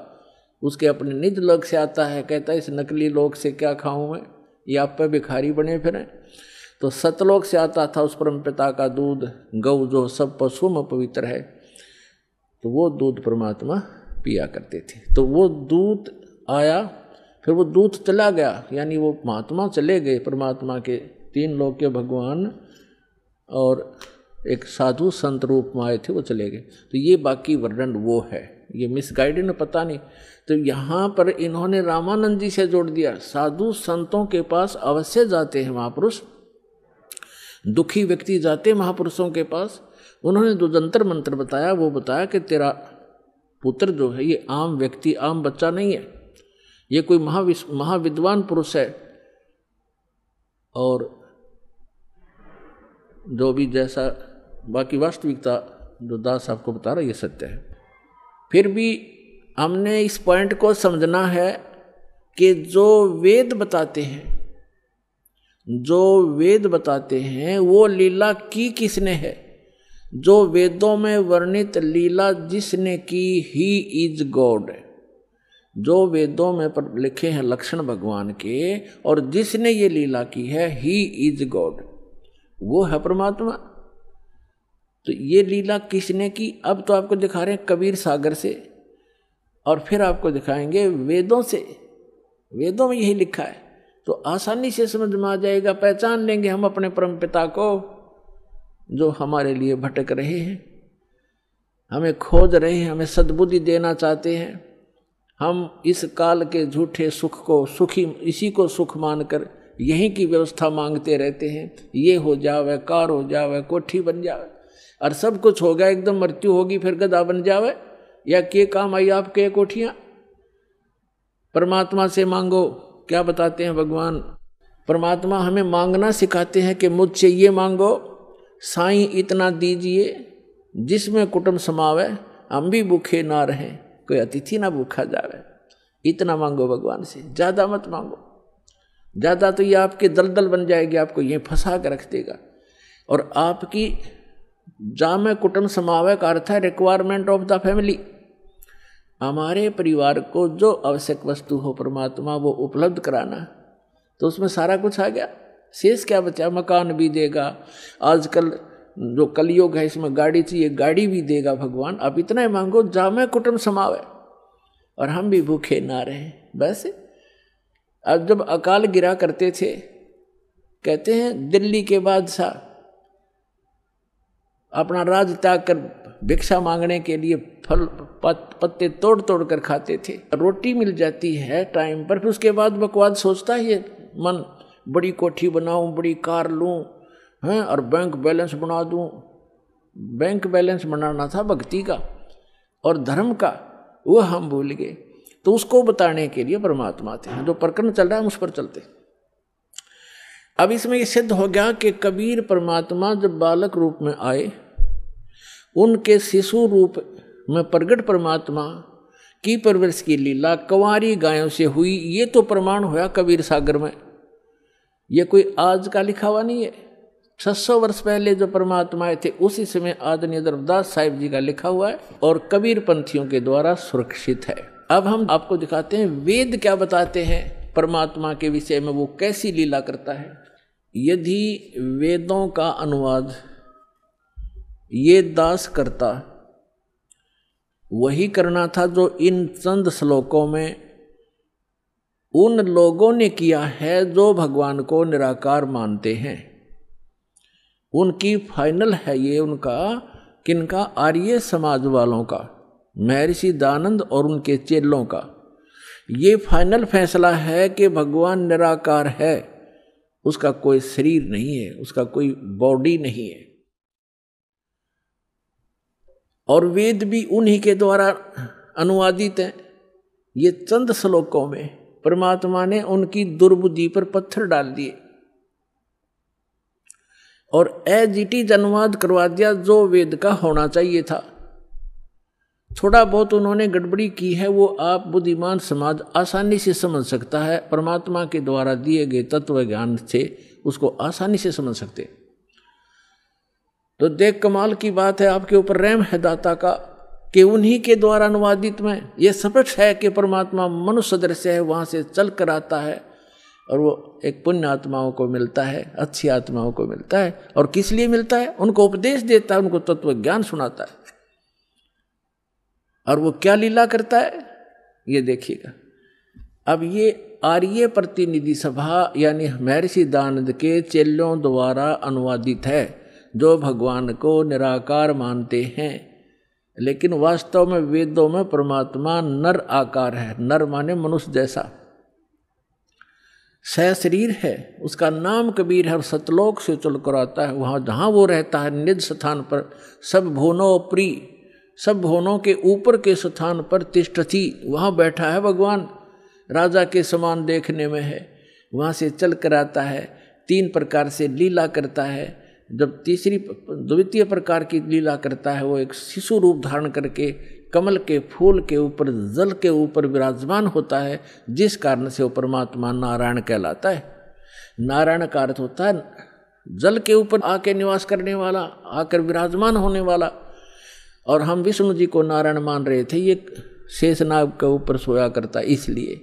उसके अपने निज लोक से आता है। कहता है इस नकली लोक से क्या खाऊं मैं, ये आप पे भिखारी बने फिरें। तो सतलोक से आता था उस परम पिता का दूध, गौ जो सब पशुओं में पवित्र है, तो वो दूध परमात्मा पिया करते थे। तो वो दूध आया, फिर वो दूध चला गया, यानी वो महात्मा चले गए परमात्मा के, 3 लोक के भगवान और एक साधु संत रूप में आए थे, वो चले गए। तो ये बाकी वर्णन वो है, ये मिसगाइडेड न पता नहीं। तो यहाँ पर इन्होंने रामानंद जी से जोड़ दिया। साधु संतों के पास अवश्य जाते हैं महापुरुष, दुखी व्यक्ति जाते महापुरुषों के पास। उन्होंने जो जंतर मंत्र बताया वो बताया कि तेरा पुत्र जो है ये आम व्यक्ति, आम बच्चा नहीं है, ये कोई महाविद्वान पुरुष है, और जो भी जैसा बाकी वास्तविकता जो दास आपको बता रहा है ये सत्य है। फिर भी हमने इस पॉइंट को समझना है कि जो वेद बताते हैं, जो वेद बताते हैं वो लीला की किसने है? जो वेदों में वर्णित लीला जिसने की ही इज गॉड। जो वेदों में पर लिखे हैं लक्षण भगवान के और जिसने ये लीला की है ही इज गॉड, वो है परमात्मा। तो ये लीला किसने की? अब तो आपको दिखा रहे हैं कबीर सागर से, और फिर आपको दिखाएंगे वेदों से। वेदों में यही लिखा है, तो आसानी से समझ में आ जाएगा, पहचान लेंगे हम अपने परम पिता को जो हमारे लिए भटक रहे हैं, हमें खोज रहे हैं, हमें सद्बुद्धि देना चाहते हैं। हम इस काल के झूठे सुख को सुखी, इसी को सुख मानकर यहीं की व्यवस्था मांगते रहते हैं। ये हो जावे, कार हो जावे, कोठी बन जावे, और सब कुछ हो गया, एकदम मृत्यु होगी फिर गधा बन जावे, या के काम आई आपके कोठियाँ। परमात्मा से मांगो, क्या बताते हैं भगवान? परमात्मा हमें मांगना सिखाते हैं कि मुझसे ये मांगो, साईं इतना दीजिए जिसमें कुटुंब समावे, हम भी भूखे ना रहें, कोई अतिथि ना भूखा जावे। इतना मांगो भगवान से, ज़्यादा मत मांगो। ज़्यादा तो ये आपके दलदल बन जाएगी, आपको ये फंसा कर रख देगा। और आपकी जामे कुटुंब समावे का अर्थ है रिक्वायरमेंट ऑफ द फैमिली। हमारे परिवार को जो आवश्यक वस्तु हो परमात्मा वो उपलब्ध कराना, तो उसमें सारा कुछ आ गया। शेष क्या बचा? मकान भी देगा, आजकल जो कलयुग है इसमें गाड़ी चाहिए, गाड़ी भी देगा भगवान। अब इतना ही मांगो, जामे कुटुंब समावे और हम भी भूखे ना रहें। बस अब जब अकाल गिरा करते थे, कहते हैं दिल्ली के बादशाह अपना राज त्याग कर भिक्षा मांगने के लिए फल पत्ते तोड़ तोड़ कर खाते थे। रोटी मिल जाती है टाइम पर, फिर उसके बाद बकवाद सोचता है ये मन, बड़ी कोठी बनाऊं, बड़ी कार लूं, हैं, और बैंक बैलेंस बना दूं। बैंक बैलेंस बनाना था भक्ति का और धर्म का, वो हम भूल गए। तो उसको बताने के लिए परमात्मा थे। जो प्रकरण चल रहा है हम उस पर चलते। अब इसमें ये सिद्ध हो गया कि कबीर परमात्मा जब बालक रूप में आए, उनके शिशु रूप में प्रगट परमात्मा की परवरिश की लीला कंवारी गायों से हुई। ये तो प्रमाण हुआ कबीर सागर में। ये कोई आज का लिखा हुआ नहीं है। 600 वर्ष पहले जो परमात्मा आए थे उसी समय आदरणीय धर्मदास साहिब जी का लिखा हुआ है और कबीर पंथियों के द्वारा सुरक्षित है। अब हम आपको दिखाते हैं वेद क्या बताते हैं परमात्मा के विषय में, वो कैसी लीला करता है। यदि वेदों का अनुवाद ये दास करता, वही करना था जो इन चंद श्लोकों में उन लोगों ने किया है जो भगवान को निराकार मानते हैं। उनकी फाइनल है ये, उनका किनका? आर्य समाज वालों का, महर्षि दयानंद और उनके चेलों का। ये फाइनल फैसला है कि भगवान निराकार है, उसका कोई शरीर नहीं है, उसका कोई बॉडी नहीं है। और वेद भी उन्हीं के द्वारा अनुवादित हैं। ये चंद श्लोकों में परमात्मा ने उनकी दुर्बुद्धि पर पत्थर डाल दिए और एज इट इज अनुवाद करवा दिया जो वेद का होना चाहिए था। थोड़ा बहुत उन्होंने गड़बड़ी की है, वो आप बुद्धिमान समाज आसानी से समझ सकता है। परमात्मा के द्वारा दिए गए तत्व ज्ञान से उसको आसानी से समझ सकते। तो देख कमाल की बात है, आपके ऊपर रहम है दाता का कि उन्हीं के द्वारा अनुवादित में ये स्पष्ट है कि परमात्मा मनुष्य सदृश है, वहाँ से चल कर आता है और वो एक पुण्य आत्माओं को मिलता है, अच्छी आत्माओं को मिलता है। और किस लिए मिलता है? उनको उपदेश देता है, उनको तत्व ज्ञान सुनाता है। और वो क्या लीला करता है ये देखिएगा। अब ये आर्य प्रतिनिधि सभा यानी महर्षि दयानंद के चेलों द्वारा अनुवादित है, जो भगवान को निराकार मानते हैं। लेकिन वास्तव में वेदों में परमात्मा नर आकार है। नर माने मनुष्य जैसा, सशरीर है। उसका नाम कबीर है और सतलोक से चल कर आता है। वहाँ जहाँ वो रहता है निज स्थान पर, सब भुवनों प्री, सब भुवनों के ऊपर के स्थान पर तिष्ठति, वहाँ बैठा है भगवान, राजा के समान देखने में है। वहाँ से चल कर आता है, 3 प्रकार से लीला करता है। जब द्वितीय प्रकार की लीला करता है, वो एक शिशु रूप धारण करके कमल के फूल के ऊपर, जल के ऊपर विराजमान होता है, जिस कारण से वो परमात्मा नारायण कहलाता है। नारायण का अर्थ होता है जल के ऊपर आके निवास करने वाला, आकर विराजमान होने वाला। और हम विष्णु जी को नारायण मान रहे थे, ये शेषनाग के ऊपर सोया करता, इसलिए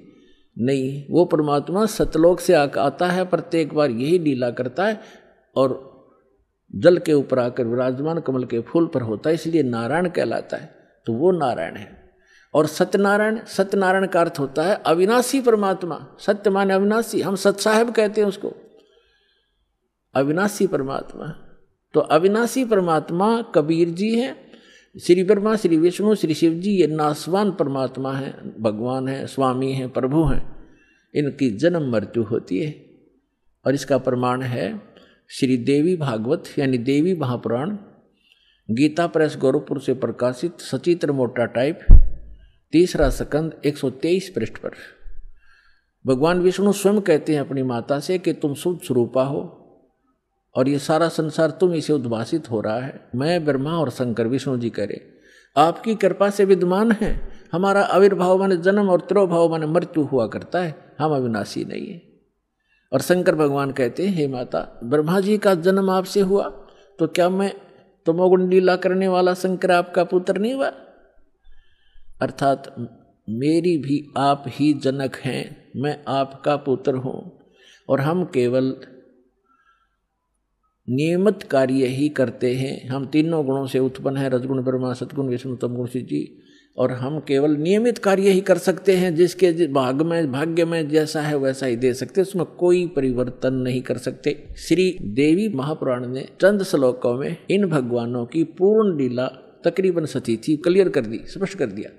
नहीं। वो परमात्मा सतलोक से आता है, प्रत्येक बार यही लीला करता है और जल के ऊपर आकर विराजमान कमल के फूल पर होता है, इसलिए नारायण कहलाता है। तो वो नारायण है। और सत्यनारायण, सत्यनारायण का अर्थ होता है अविनाशी परमात्मा। सत्य माने अविनाशी, हम सत साहेब कहते हैं उसको, अविनाशी परमात्मा। तो अविनाशी परमात्मा कबीर जी हैं, श्री ब्रह्मा, श्री विष्णु, श्री शिव जी ये नासवान परमात्मा हैं, भगवान हैं, स्वामी हैं, प्रभु हैं। इनकी जन्म मृत्यु होती है। और इसका प्रमाण है श्री देवी भागवत यानी देवी महापुराण, गीता प्रेस गोरखपुर से प्रकाशित, सचित्र मोटा टाइप, 3रा स्कंद 123 पृष्ठ पर। भगवान विष्णु स्वयं कहते हैं अपनी माता से कि तुम शुद्ध स्वरूपा हो और ये सारा संसार तुम ही से उद्भासित हो रहा है। मैं ब्रह्मा और शंकर विष्णु जी करे आपकी कृपा से विद्यमान है। हमारा आविर्भाव माने जन्म और तिरोभाव माने मृत्यु हुआ करता है, हम अविनाशी नहीं है। और शंकर भगवान कहते हैं, हे माता, ब्रह्मा जी का जन्म आपसे हुआ तो क्या मैं तमोगुण लीला करने वाला शंकर आपका पुत्र नहीं हुआ? अर्थात मेरी भी आप ही जनक हैं, मैं आपका पुत्र हूँ और हम केवल नियमित कार्य ही करते हैं। हम तीनों गुणों से उत्पन्न है, रजगुण ब्रह्मा, सतगुण विष्णु, तमगुण शिव जी, और हम केवल नियमित कार्य ही कर सकते हैं। जिसके भाग्य में जैसा है वैसा ही दे सकते, उसमें कोई परिवर्तन नहीं कर सकते। श्री देवी महापुराण ने चंद श्लोकों में इन भगवानों की पूर्ण लीला तकरीबन सतीथि क्लियर कर दी, स्पष्ट कर दिया,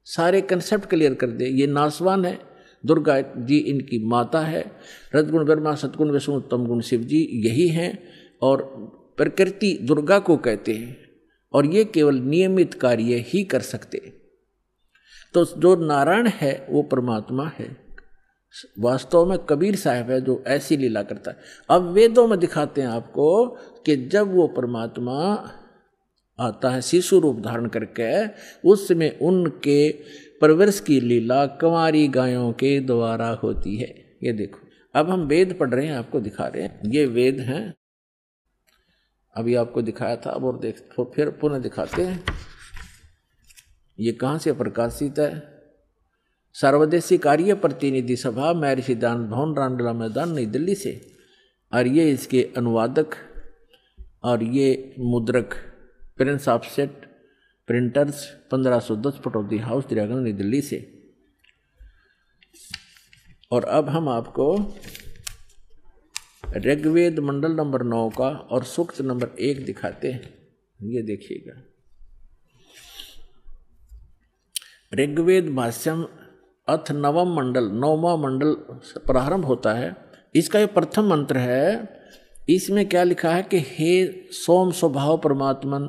सारे कंसेप्ट क्लियर कर दे। ये नासवान है, दुर्गा जी इनकी माता है, रजगुण ब्रह्मा, सतगुण विष्णु, तमगुण शिव जी यही हैं, और प्रकृति दुर्गा को कहते हैं, और ये केवल नियमित कार्य ही कर सकते। तो जो नारायण है वो परमात्मा है, वास्तव में कबीर साहब है जो ऐसी लीला करता है। अब वेदों में दिखाते हैं आपको कि जब वो परमात्मा आता है शिशु रूप धारण करके, उसमें उनके परवरिश की लीला कुंवारी गायों के द्वारा होती है। ये देखो, अब हम वेद पढ़ रहे हैं, आपको दिखा रहे हैं, ये वेद हैं, अभी आपको दिखाया था, अब और देख फिर पुनः दिखाते हैं। ये कहाँ से प्रकाशित है? सर्वदेशी कार्य प्रतिनिधि सभा, महर्षि दानंद भवन, रामलीला मैदान, नई दिल्ली से। और ये इसके अनुवादक और ये मुद्रक Prince Offset Printers 1510 Pataudi house, Daryaganj, Nai Delhi से। और अब हम आपको ऋग्वेद मंडल नंबर 9 का और सूक्त नंबर 1 दिखाते हैं। ये देखिएगा, ऋग्वेद भाष्यम अथ नवम मंडल, 9वां मंडल प्रारंभ होता है। इसका ये प्रथम मंत्र है। इसमें क्या लिखा है कि हे सोम स्वभाव परमात्मन,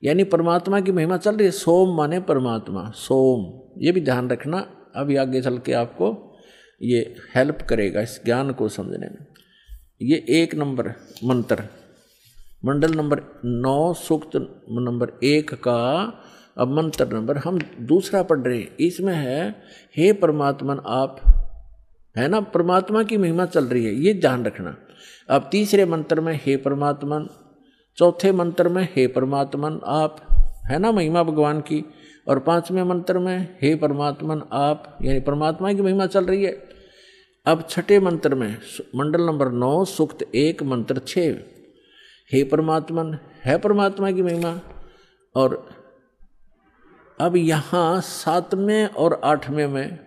यानी परमात्मा की महिमा चल रही है। सोम माने परमात्मा, सोम, ये भी ध्यान रखना, अभी आगे चल के आपको ये हेल्प करेगा इस ज्ञान को समझने में। ये 1 नंबर मंत्र, मंडल नंबर 9 सूक्त नंबर 1 का अब मंत्र नंबर हम दूसरा पढ़ रहे हैं। इसमें है हे परमात्मन आप, है ना, परमात्मा की महिमा चल रही है, ये ध्यान रखना। अब तीसरे मंत्र में हे परमात्मन, चौथे मंत्र में हे परमात्मन आप, है ना, महिमा भगवान की, और 5वें मंत्र में हे परमात्मन आप, यानी परमात्मा की महिमा चल रही है। अब छठे मंत्र में मंडल नंबर 9 सूक्त 1 मंत्र 6, हे परमात्मन, है परमात्मा की महिमा। और अब यहाँ 7वें और 8वें में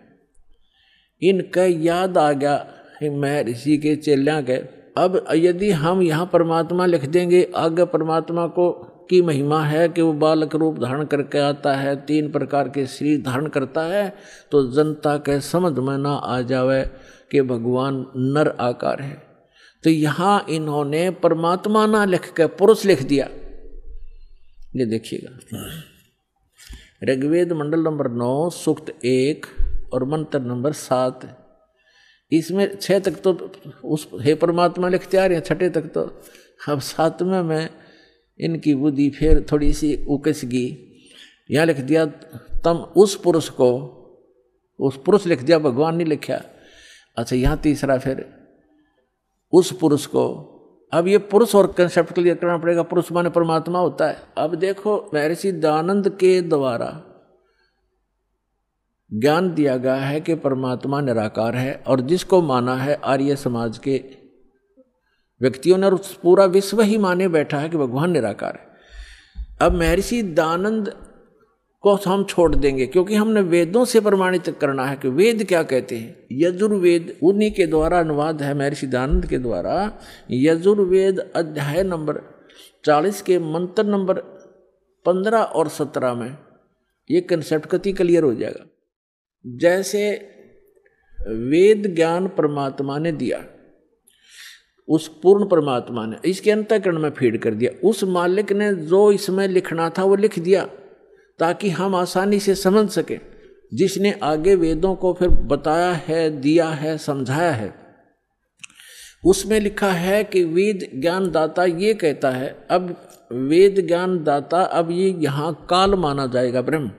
इनका याद आ गया महर्षि के चेलियाँ के। अब यदि हम यहाँ परमात्मा लिख देंगे, आगे परमात्मा को की महिमा है कि वो बालक रूप धारण करके आता है, 3 प्रकार के शरीर धारण करता है, तो जनता के समझ में ना आ जावे कि भगवान नर आकार है। तो यहाँ इन्होंने परमात्मा ना लिख के पुरुष लिख दिया। ये देखिएगा, ऋग्वेद मंडल नंबर 9 सूक्त 1 और मंत्र नंबर 7, इसमें 6 तक तो उस हे परमात्मा लिखते आ रहे हैं, 6 तक तो। अब 7वें में इनकी बुद्धि फिर थोड़ी सी उकस गई, यहाँ लिख दिया तम उस पुरुष को, उस पुरुष लिख दिया, भगवान नहीं लिखा। अच्छा, यहाँ तीसरा फिर उस पुरुष को। अब ये पुरुष और कंसेप्ट क्लियर करना पड़ेगा, पुरुष माने परमात्मा होता है। अब देखो, महर्षि दयानंद के द्वारा ज्ञान दिया गया है कि परमात्मा निराकार है, और जिसको माना है आर्य समाज के व्यक्तियों ने, और पूरा विश्व ही माने बैठा है कि भगवान निराकार है। अब महर्षि दयानंद को हम छोड़ देंगे, क्योंकि हमने वेदों से प्रमाणित करना है कि वेद क्या कहते हैं। यजुर्वेद उन्हीं के द्वारा अनुवाद है, महर्षि दयानंद के द्वारा। यजुर्वेद अध्याय नंबर 40 के मंत्र नंबर 15 और 17 में ये कंसेप्ट कति क्लियर हो जाएगा। जैसे वेद ज्ञान परमात्मा ने दिया, उस पूर्ण परमात्मा ने इसके अंतःकरण में फीड कर दिया, उस मालिक ने जो इसमें लिखना था वो लिख दिया, ताकि हम आसानी से समझ सकें। जिसने आगे वेदों को फिर बताया है, दिया है, समझाया है, उसमें लिखा है कि वेद ज्ञान दाता ये कहता है, अब वेद ज्ञान दाता, अब ये यहाँ काल माना जाएगा ब्रह्म,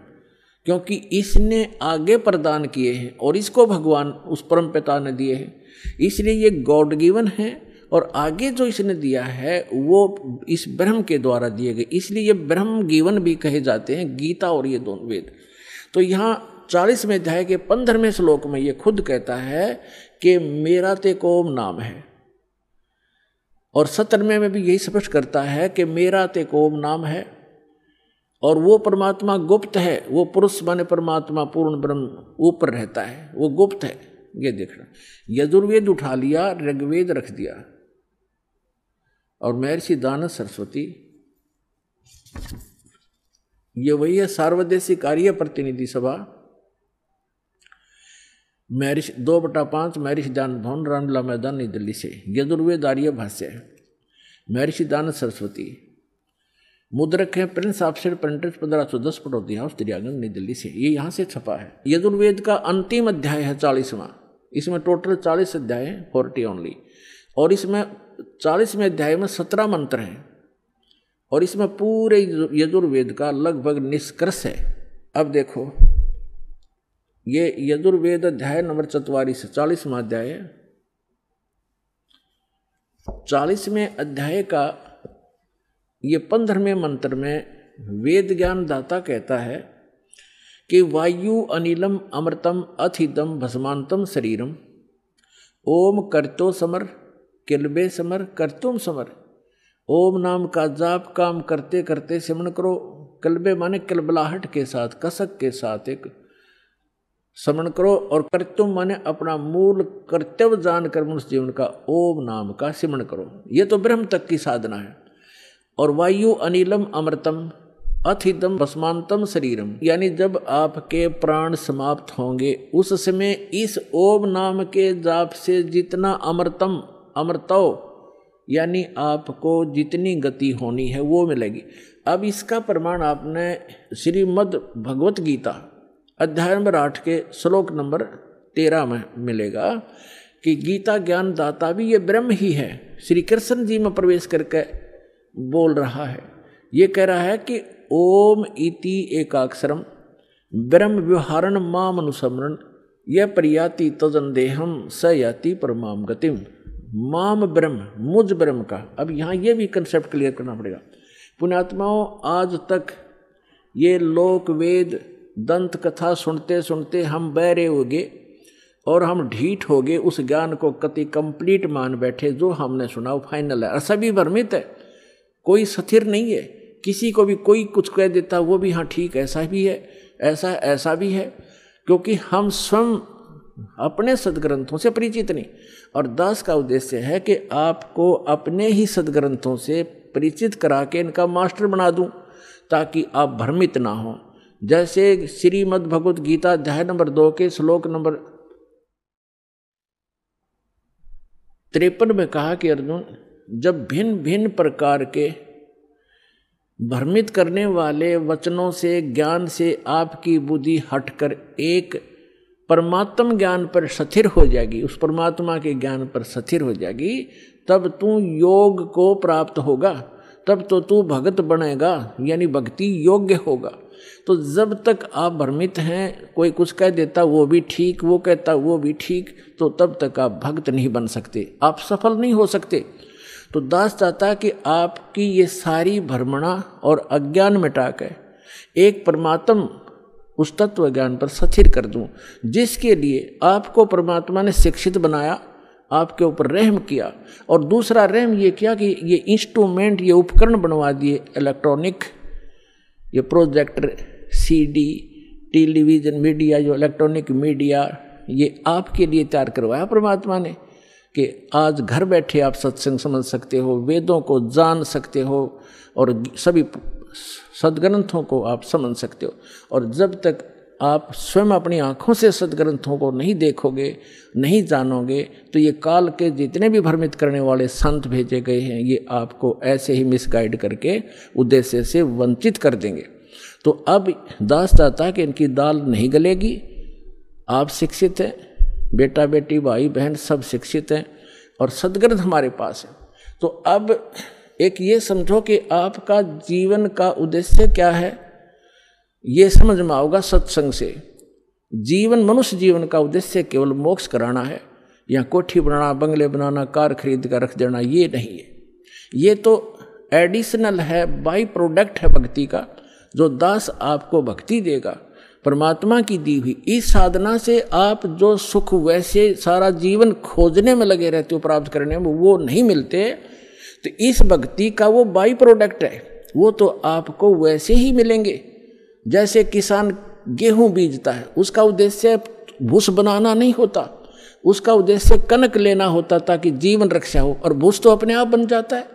क्योंकि इसने आगे प्रदान किए हैं और इसको भगवान उस परम पिता ने दिए हैं, इसलिए ये गॉड गिवन है। और आगे जो इसने दिया है वो इस ब्रह्म के द्वारा दिए गए, इसलिए ये ब्रह्म गिवन भी कहे जाते हैं, गीता और ये दोनों वेद। तो यहाँ 40वें अध्याय के 15वें श्लोक में ये खुद कहता है कि मेरा ते कोम नाम है, और 17वें में भी यही स्पष्ट करता है कि मेरा ते कोम नाम है, और वो परमात्मा गुप्त है, वो पुरुष माने परमात्मा पूर्ण ब्रह्म ऊपर रहता है, वो गुप्त है। ये देखना, यजुर्वेद उठा लिया, ऋग्वेद रख दिया, और महर्षि दानव सरस्वती ये वही है सार्वदेशिक कार्य प्रतिनिधि सभा, महर्षि 2/5 महर्षि दानव भवन, रामलीला मैदान, नई दिल्ली से। यजुर्वेद आर्य भाष्य है, महर्षि दानव सरस्वती, मुद्रक है Prince Offset Printers 1510 Pataudi house Daryaganj नई दिल्ली से। ये यहाँ से छपा है। यजुर्वेद का अंतिम अध्याय है 40वां, इसमें टोटल 40 अध्याय हैं, 40 ओनली, और इसमें 40वें अध्याय में 17 मंत्र हैं, और इसमें पूरे यजुर्वेद का लगभग निष्कर्ष है। अब देखो, ये यजुर्वेद अध्याय नंबर 44 40वां अध्याय है। 40वें अध्याय का ये 15वें मंत्र में वेद ज्ञान दाता कहता है कि वायु अनिलम अमृतम अथिदम भस्मांतम शरीरम ओम करतो समर किलबे समर करतुम समर। ओम नाम का जाप काम करते करते सिमरण करो। कलबे माने कलबलाहट के साथ, कसक के साथ एक स्मरण करो, और कर्तुम माने अपना मूल कर्तव्य जानकर मनुष्य जीवन का ओम नाम का सिमरण करो। ये तो ब्रह्म तक की साधना है। और वायु अनिलम अमृतम अथिदम भस्मांतम शरीरम, यानी जब आपके प्राण समाप्त होंगे उस समय इस ओम नाम के जाप से जितना अमृतम अमृतो यानी आपको जितनी गति होनी है वो मिलेगी। अब इसका प्रमाण आपने श्रीमद् भगवत गीता अध्याय नंबर 8 के श्लोक नंबर 13 में मिलेगा कि गीता ज्ञान दाता भी ये ब्रह्म ही है। श्री कृष्ण जी में प्रवेश करके बोल रहा है, ये कह रहा है कि ओम इति एकाक्षरम ब्रह्म व्यवहारण माम अनुसमरण यह प्रयाति तजन देहम स याति परमाम गतिम। माम ब्रह्म, मुझ ब्रह्म का। अब यहाँ ये भी कंसेप्ट क्लियर करना पड़ेगा। पुण्यात्माओं, आज तक ये लोक वेद दंत कथा सुनते सुनते हम बहरे हो गए और हम ढीठ हो गए, उस ज्ञान को कति कंप्लीट मान बैठे। जो हमने सुना वो फाइनल है, और सभी भ्रमित है, कोई स्थिर नहीं है। किसी को भी कोई कुछ कह देता वो भी हाँ ठीक ऐसा भी है, ऐसा भी है, क्योंकि हम स्वयं अपने सदग्रंथों से परिचित नहीं। और दास का उद्देश्य है कि आपको अपने ही सदग्रंथों से परिचित करा के इनका मास्टर बना दूं, ताकि आप भ्रमित ना हो। जैसे श्रीमद् भगवत गीता अध्याय नंबर 2 के श्लोक नंबर 53 में कहा कि अर्जुन, जब भिन्न भिन्न प्रकार के भ्रमित करने वाले वचनों से, ज्ञान से आपकी बुद्धि हटकर एक परमात्म ज्ञान पर स्थिर हो जाएगी, उस परमात्मा के ज्ञान पर स्थिर हो जाएगी, तब तू योग को प्राप्त होगा, तब तो तू भगत बनेगा, यानी भक्ति योग्य होगा। तो जब तक आप भ्रमित हैं, कोई कुछ कह देता वो भी ठीक, वो कहता वो भी ठीक, तो तब तक आप भक्त नहीं बन सकते, आप सफल नहीं हो सकते। तो दास चाहता कि आपकी ये सारी भ्रमणा और अज्ञान मिटा कर एक परमात्म उस तत्व ज्ञान पर स्थिर कर दूं, जिसके लिए आपको परमात्मा ने शिक्षित बनाया, आपके ऊपर रहम किया। और दूसरा रहम ये किया कि ये इंस्ट्रूमेंट, ये उपकरण बनवा दिए इलेक्ट्रॉनिक, ये प्रोजेक्टर, सीडी, टेलीविज़न मीडिया, जो इलेक्ट्रॉनिक मीडिया, ये आपके लिए तैयार करवाया परमात्मा ने कि आज घर बैठे आप सत्संग समझ सकते हो, वेदों को जान सकते हो और सभी सदग्रंथों को आप समझ सकते हो। और जब तक आप स्वयं अपनी आँखों से सदग्रंथों को नहीं देखोगे, नहीं जानोगे, तो ये काल के जितने भी भ्रमित करने वाले संत भेजे गए हैं, ये आपको ऐसे ही मिसगाइड करके उद्देश्य से वंचित कर देंगे। तो अब दास चाहता है कि इनकी दाल नहीं गलेगी। आप शिक्षित हैं, बेटा बेटी भाई बहन सब शिक्षित हैं, और सद्ग्रंथ हमारे पास है। तो अब एक ये समझो कि आपका जीवन का उद्देश्य क्या है, ये समझ में आओगा सत्संग से। जीवन, मनुष्य जीवन का उद्देश्य केवल मोक्ष कराना है, या कोठी बनाना, बंगले बनाना, कार खरीद कर रख देना, ये नहीं है। ये तो एडिशनल है, बाई प्रोडक्ट है भक्ति का, जो दास आपको भक्ति देगा परमात्मा की दी हुई। इस साधना से आप जो सुख वैसे सारा जीवन खोजने में लगे रहते हो, प्राप्त करने में, वो नहीं मिलते। तो इस भक्ति का वो बाई प्रोडक्ट है, वो तो आपको वैसे ही मिलेंगे। जैसे किसान गेहूं बीजता है, उसका उद्देश्य भूस बनाना नहीं होता, उसका उद्देश्य कनक लेना होता ताकि जीवन रक्षा हो, और भूस तो अपने आप बन जाता है।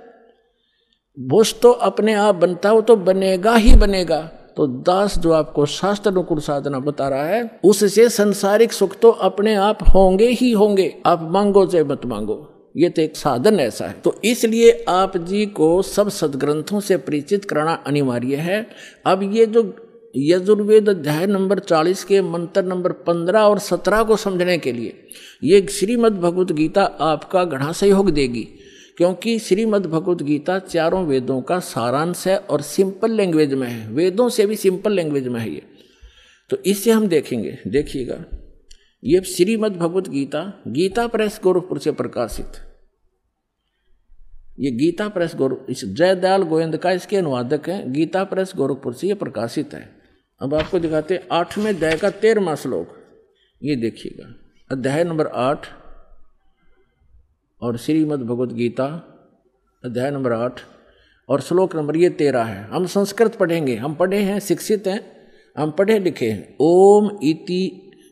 भूस तो अपने आप बनता हो तो बनेगा ही बनेगा। तो दास जो आपको शास्त्र अनुकूल साधना बता रहा है, उससे संसारिक सुख तो अपने आप होंगे ही होंगे, आप मांगो चाहे मत मांगो। ये तो एक साधन ऐसा है। तो इसलिए आप जी को सब सदग्रंथों से परिचित कराना अनिवार्य है। अब ये जो यजुर्वेद अध्याय नंबर 40 के मंत्र नंबर 15 और 17 को समझने के लिए ये श्रीमद् भगवत गीता आपका घना सहयोग देगी, क्योंकि श्रीमद् भगवत गीता चारों वेदों का सारांश है और सिंपल लैंग्वेज में है, वेदों से भी सिंपल लैंग्वेज में है ये। तो इससे हम देखेंगे, देखिएगा, ये श्रीमद् भगवत गीता गीता प्रेस गोरखपुर से प्रकाशित, ये गीता प्रेस इस जयदयाल गोविंद का इसके अनुवादक हैं, गीता प्रेस गोरखपुर से ये प्रकाशित है। अब आपको दिखाते 8वें अध्याय का 13वां श्लोक, ये देखिएगा, अध्याय नंबर 8 और श्रीमद् भगवत गीता अध्याय नंबर 8 और श्लोक नंबर ये 13 है। हम संस्कृत पढ़ेंगे, हम पढ़े हैं, शिक्षित हैं, हम पढ़े लिखे हैं। ओम इति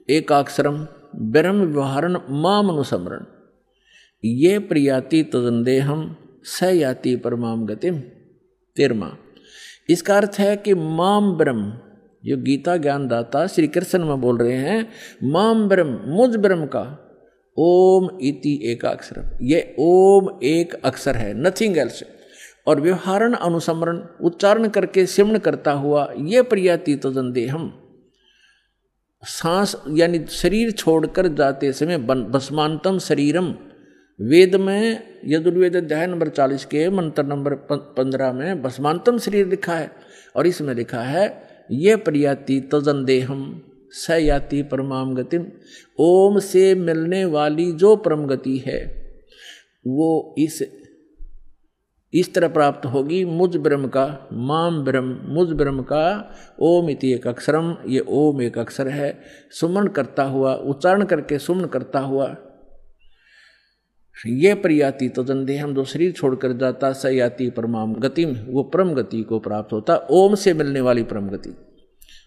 एकाक्षरम ब्रह्म व्यवहारण माम अनुसमरण ये प्रियाति तदंदेहम स याति परमाम गतिम। 13वां, इसका अर्थ है कि माम ब्रह्म, जो गीता ज्ञानदाता श्री कृष्ण में बोल रहे हैं, माम ब्रह्म, मुझ ब्रह्म का, ओम इति एकाक्षरम, ये ओम एक अक्षर है, नथिंग एल्स, और व्यवहारण अनुसमरण उच्चारण करके सिमरण करता हुआ, ये प्रियाति तदंदेहम, सांस यानी शरीर छोड़कर जाते समय भस्मांतम शरीरम, वेद में यजुर्वेद अध्याय नंबर 40 के मंत्र नंबर 15 में भस्मांतम शरीर लिखा है, और इसमें लिखा है ये प्रियाति तजंदेहम स याति परमाम गतिम, ओम से मिलने वाली जो परम गति है वो इस तरह प्राप्त होगी, मुझ ब्रह्म का, माम ब्रह्म, मुझ ब्रह्म का, ओम इति एक अक्षरम, ये ओम एक अक्षर है, सुमन करता हुआ, उच्चारण करके सुमन करता हुआ, ये प्रियाति तदंदेहम, जो शरीर छोड़कर जाता, स याति परमाम गतिम, वो परम गति को प्राप्त होता। ओम से मिलने वाली परम गति,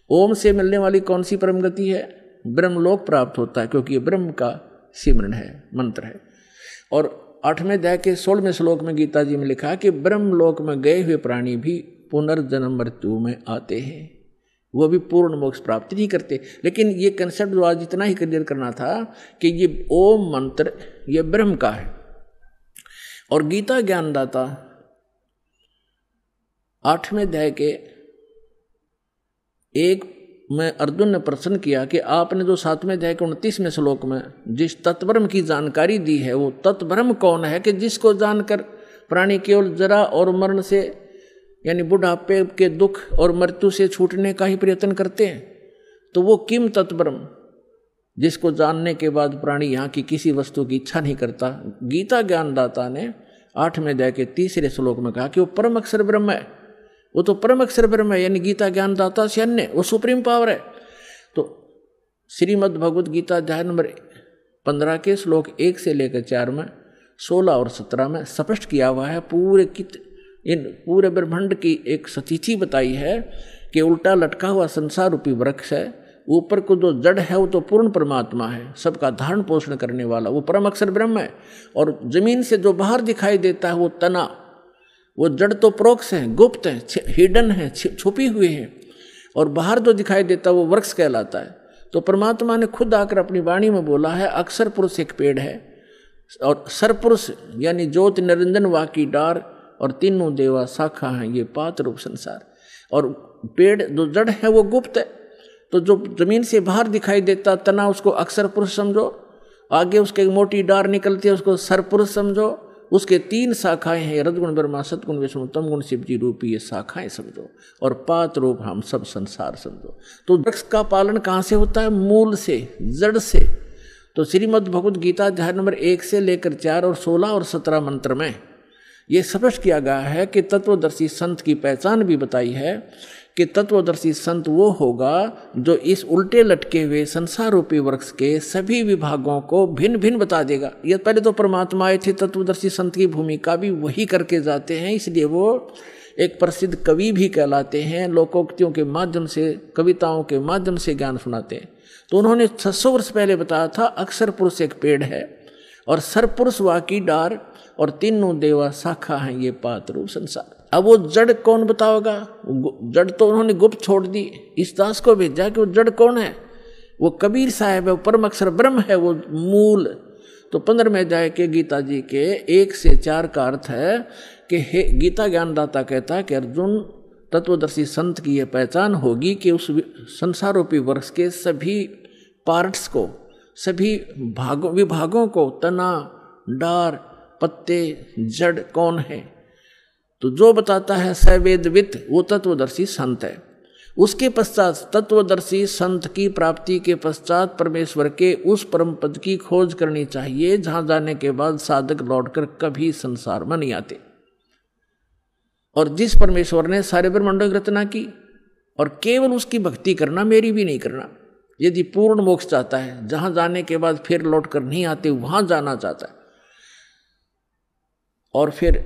ओम से मिलने वाली कौन सी परम गति है? ब्रह्मलोक प्राप्त होता है, क्योंकि ये ब्रह्म का सिमरन है, मंत्र है। और 8वें अध्याय के 16वें श्लोक में गीता जी में लिखा है कि ब्रह्मलोक में गए हुए प्राणी भी पुनर्जन्म मृत्यु में आते हैं, वो भी पूर्ण मोक्ष प्राप्त नहीं करते। लेकिन ये कंसेप्ट जो आज इतना ही क्लियर करना था कि ये ओम मंत्र ये ब्रह्म का है। और गीता ज्ञानदाता 8वें अध्याय के 1 में अर्जुन ने प्रश्न किया कि आपने जो 7वें अध्याय के 29वें श्लोक में जिस तत्ब्रह्म की जानकारी दी है, वो तत्ब्रह्म कौन है कि जिसको जानकर प्राणी केवल जरा और मरण से यानी बुढ़ापे के दुख और मृत्यु से छूटने का ही प्रयत्न करते हैं। तो वो किम तत्ब्रह्म, जिसको जानने के बाद प्राणी यहाँ की किसी वस्तु की इच्छा नहीं करता। गीता ज्ञानदाता ने 8वें अध्याय के 3रे श्लोक में कहा कि वो परम अक्षर ब्रह्म है, वो तो परम अक्षर ब्रह्म है, यानी गीता ज्ञानदाता से अन्य, वो सुप्रीम पावर है। तो श्रीमद् भगवत गीता अध्याय नंबर 15 के श्लोक 1 से लेकर 4 में, 16 और 17 में स्पष्ट किया हुआ है। इन पूरे ब्रह्मांड की एक स्थिति बताई है कि उल्टा लटका हुआ संसार रूपी वृक्ष है, ऊपर को जो जड़ है वो तो पूर्ण परमात्मा है, सबका धारण पोषण करने वाला, वो परम अक्षर ब्रह्म है। और जमीन से जो बाहर दिखाई देता है वो तना, वो जड़ तो प्रोक्ष है, गुप्त है, हिडन है, छुपी हुई है, और बाहर जो दिखाई देता है वो वृक्ष कहलाता है। तो परमात्मा ने खुद आकर अपनी वाणी में बोला है, अक्षर पुरुष एक पेड़ है, और सरपुरुष यानी ज्योति निरंजन वाकी डार, और तीनों देवा शाखा हैं, ये 5 रूप संसार। और पेड़ जो जड़ है वो गुप्त है, तो जो जमीन से बाहर दिखाई देता तना उसको अक्षर पुरुष समझो, आगे उसके एक मोटी डार निकलती है, उसको सरपुरुष समझो। उसके 3 शाखाएं हैं, रजगुण ब्रह्मा, सतगुण विष्णु, तमगुण शिव जी रूपी ये शाखाएं समझो, और 5 रूप हम सब संसार समझो। तो वृक्ष का पालन कहाँ से होता है? मूल से, जड़ से। तो श्रीमद् भगवद गीता अध्याय नंबर 1 से लेकर 4 और 16 और 17 मंत्र में ये स्पष्ट किया गया है कि तत्वदर्शी संत की पहचान भी बताई है कि तत्वदर्शी संत वो होगा जो इस उल्टे लटके हुए संसार रूपी वृक्ष के सभी विभागों को भिन्न भिन्न बता देगा। ये पहले तो परमात्मा आए थे, तत्वदर्शी संत की भूमिका भी वही करके जाते हैं, इसलिए वो एक प्रसिद्ध कवि भी कहलाते हैं। लोकोक्तियों के माध्यम से, कविताओं के माध्यम से ज्ञान सुनाते हैं। तो उन्होंने 600 वर्ष पहले बताया था अक्षर पुरुष एक पेड़ है और सरपुरुष वाकी डार और तीनों देवा शाखा हैं ये 5 रूप संसार। अब वो जड़ कौन बताओगा? जड़ तो उन्होंने गुप्त छोड़ दी, इस दास को भेजा कि वो जड़ कौन है? वो कबीर साहब है, वो परम अक्षर ब्रह्म है, वो मूल। तो 15वें अध्याय के गीता जी के 1 से 4 का अर्थ है कि हे गीता ज्ञानदाता कहता है कि अर्जुन, तत्वदर्शी संत की यह पहचान होगी कि उस संसार रूपी वृक्ष के सभी पार्ट्स को, सभी विभागों को, तना, डार, पत्ते, जड़ कौन है, तो जो बताता है सवेदवित वो तत्वदर्शी संत है। उसके पश्चात तत्वदर्शी संत की प्राप्ति के पश्चात परमेश्वर के उस परम पद की खोज करनी चाहिए जहां जाने के बाद साधक लौटकर कभी संसार में नहीं आते। और जिस परमेश्वर ने सारे ब्रह्मांडों की रचना की, और केवल उसकी भक्ति करना, मेरी भी नहीं करना। यदि पूर्ण मोक्ष चाहता है, जहां जाने के बाद फिर लौट कर नहीं आते, वहां जाना चाहता है। और फिर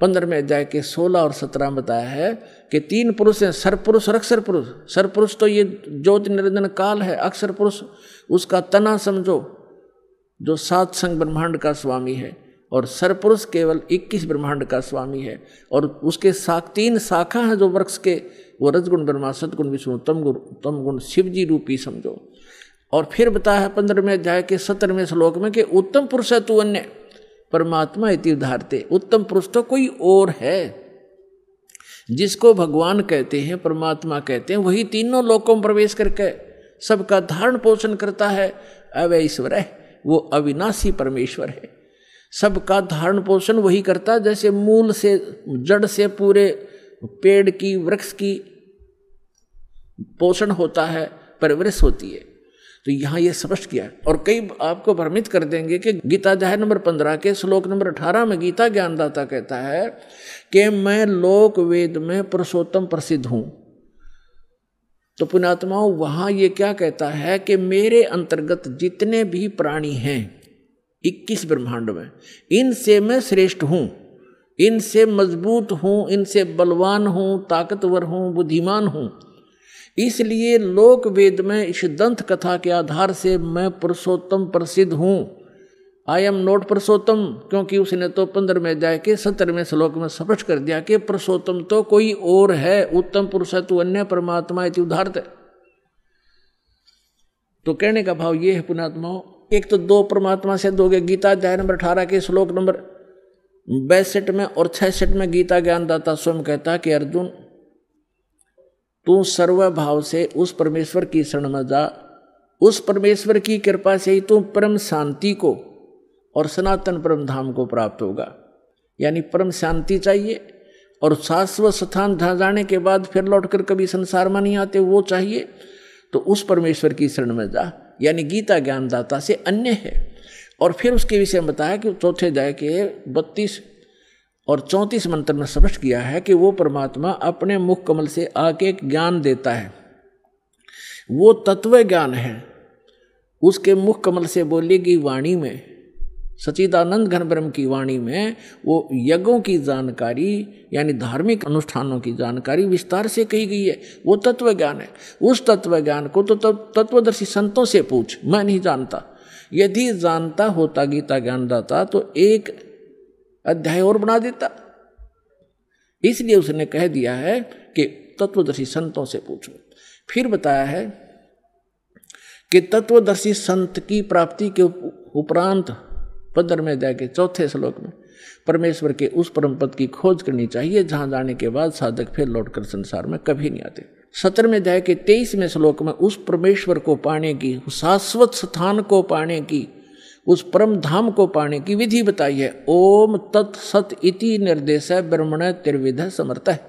15वें अध्याय के 16 और 17 में बताया है कि 3 पुरुष हैं, सरपुरुष और अक्षर पुरुष। सरपुरुष तो ये ज्योति निरंजन काल है, अक्षर पुरुष उसका तना समझो जो 7 संग ब्रह्मांड का स्वामी है, और सरपुरुष केवल 21 ब्रह्मांड का स्वामी है। और उसके 3 शाखा हैं जो वृक्ष के, वो रजगुण ब्रह्मा, सतगुण विष्णु, तमगुण शिव जी रूपी समझो। और फिर बताया है 15वें अध्याय के 17वें श्लोक में कि उत्तम पुरुष है तू अन्य परमात्मा इति उदाहरते। उत्तम पुरुष तो कोई और है, जिसको भगवान कहते हैं, परमात्मा कहते हैं, वही तीनों लोकों में प्रवेश करके सबका धारण पोषण करता है। अवय ईश्वर है, वो अविनाशी परमेश्वर है, सबका धारण पोषण वही करता है। जैसे मूल से, जड़ से पूरे पेड़ की, वृक्ष की पोषण होता है, परवरिश होती है। तो यहाँ ये स्पष्ट किया। और कई आपको भ्रमित कर देंगे कि गीता अध्याय नंबर 15 के श्लोक नंबर 18 में गीता ज्ञानदाता कहता है कि मैं लोक वेद में पुरुषोत्तम प्रसिद्ध हूँ। तो पुण्यात्माओं, वहाँ ये क्या कहता है कि मेरे अंतर्गत जितने भी प्राणी हैं 21 ब्रह्मांड में, इनसे मैं श्रेष्ठ हूँ, इनसे मजबूत हूँ, इनसे बलवान हूँ, ताकतवर हूँ, बुद्धिमान हूँ। इसलिए लोक वेद में इस दंत कथा के आधार से मैं पुरुषोत्तम प्रसिद्ध हूँ। आई एम नॉट पुरुषोत्तम, क्योंकि उसने तो 15वें अध्याय के 17वें श्लोक में स्पष्ट कर दिया कि पुरुषोत्तम तो कोई और है, उत्तम पुरुष है तू अन्य परमात्मा इति उदाहरते। तो कहने का भाव ये है पुण्यात्माओं, एक तो 2 परमात्मा से दोगे। गीता अध्याय नंबर 18 के श्लोक नंबर 62 में और 66 में गीता ज्ञानदाता स्वयं कहता कि अर्जुन, तू सर्वभाव से उस परमेश्वर की शरण में जा, उस परमेश्वर की कृपा से ही तू परम शांति को और सनातन परम धाम को प्राप्त होगा। यानी परम शांति चाहिए और शाश्वत स्थान जहाँ जाने के बाद फिर लौटकर कभी संसार में नहीं आते, वो चाहिए। तो उस परमेश्वर की शरण में जा, यानी गीता ज्ञानदाता से अन्य है। और फिर उसके विषय में बताया कि 4 अध्याय के 32 और 34 मंत्र में स्पष्ट किया है कि वो परमात्मा अपने मुख कमल से आके एक ज्ञान देता है, वो तत्व ज्ञान है। उसके मुख कमल से बोलेगी वाणी में, सच्चिदानंद घन ब्रह्म की वाणी में वो यज्ञों की जानकारी यानी धार्मिक अनुष्ठानों की जानकारी विस्तार से कही गई है। वो तत्व ज्ञान है। उस तत्व ज्ञान को तो तत्वदर्शी संतों से पूछ, मैं नहीं जानता। यदि जानता होता गीता ज्ञानदाता तो एक अध्याय और बना देता। इसलिए उसने कह दिया है कि तत्वदर्शी संतों से पूछो। फिर बताया है कि तत्वदर्शी संत की प्राप्ति के उपरांत 15वें अध्याय के 4 श्लोक में परमेश्वर के उस परम पद की खोज करनी चाहिए जहां जाने के बाद साधक फिर लौटकर संसार में कभी नहीं आते। 17वें अध्याय के 23वें श्लोक में उस परमेश्वर को पाने की, शाश्वत स्थान को पाने की उस परम धाम को पाने की विधि बताई है। ओम तत् सत इति निर्देश है ब्रह्मण त्रिविध समर्थ है।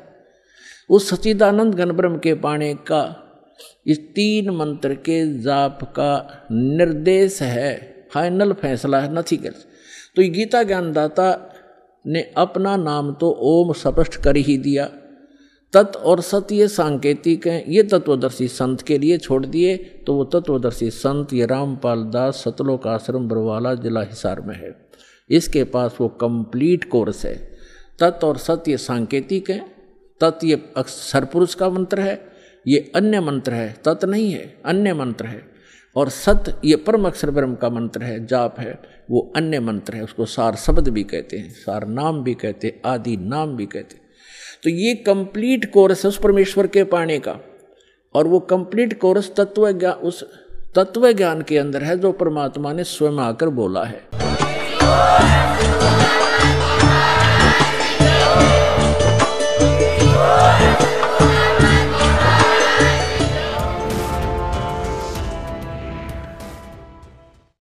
उस सच्चिदानंद घन ब्रह्म के पाने का इस 3 मंत्र के जाप का निर्देश है, फाइनल फैसला है, नथिंग। तो ये गीता ज्ञानदाता ने अपना नाम तो ओम स्पष्ट कर ही दिया। तत् और सत ये सांकेतिक हैं, ये तत्वदर्शी संत के लिए छोड़ दिए। तो वो तत्वदर्शी संत ये रामपाल दास सतलोक आश्रम बरवाला जिला हिसार में है। इसके पास वो कंप्लीट कोर्स है। तत् और सत ये सांकेतिक हैं। तत् ये सरपुरुष का मंत्र है, ये अन्य मंत्र है, तत् नहीं है, अन्य मंत्र है। और सत ये परम अक्षर ब्रह्म का मंत्र है, जाप है, वो अन्य मंत्र है। उसको सार शब्द भी कहते हैं, सार नाम भी कहते हैं, आदि नाम भी कहते हैं। तो ये कंप्लीट कोर्स है उस परमेश्वर के पाने का। और वो कंप्लीट कोर्स तत्व ज्ञान, उस तत्व ज्ञान के अंदर है जो परमात्मा ने स्वयं आकर बोला है।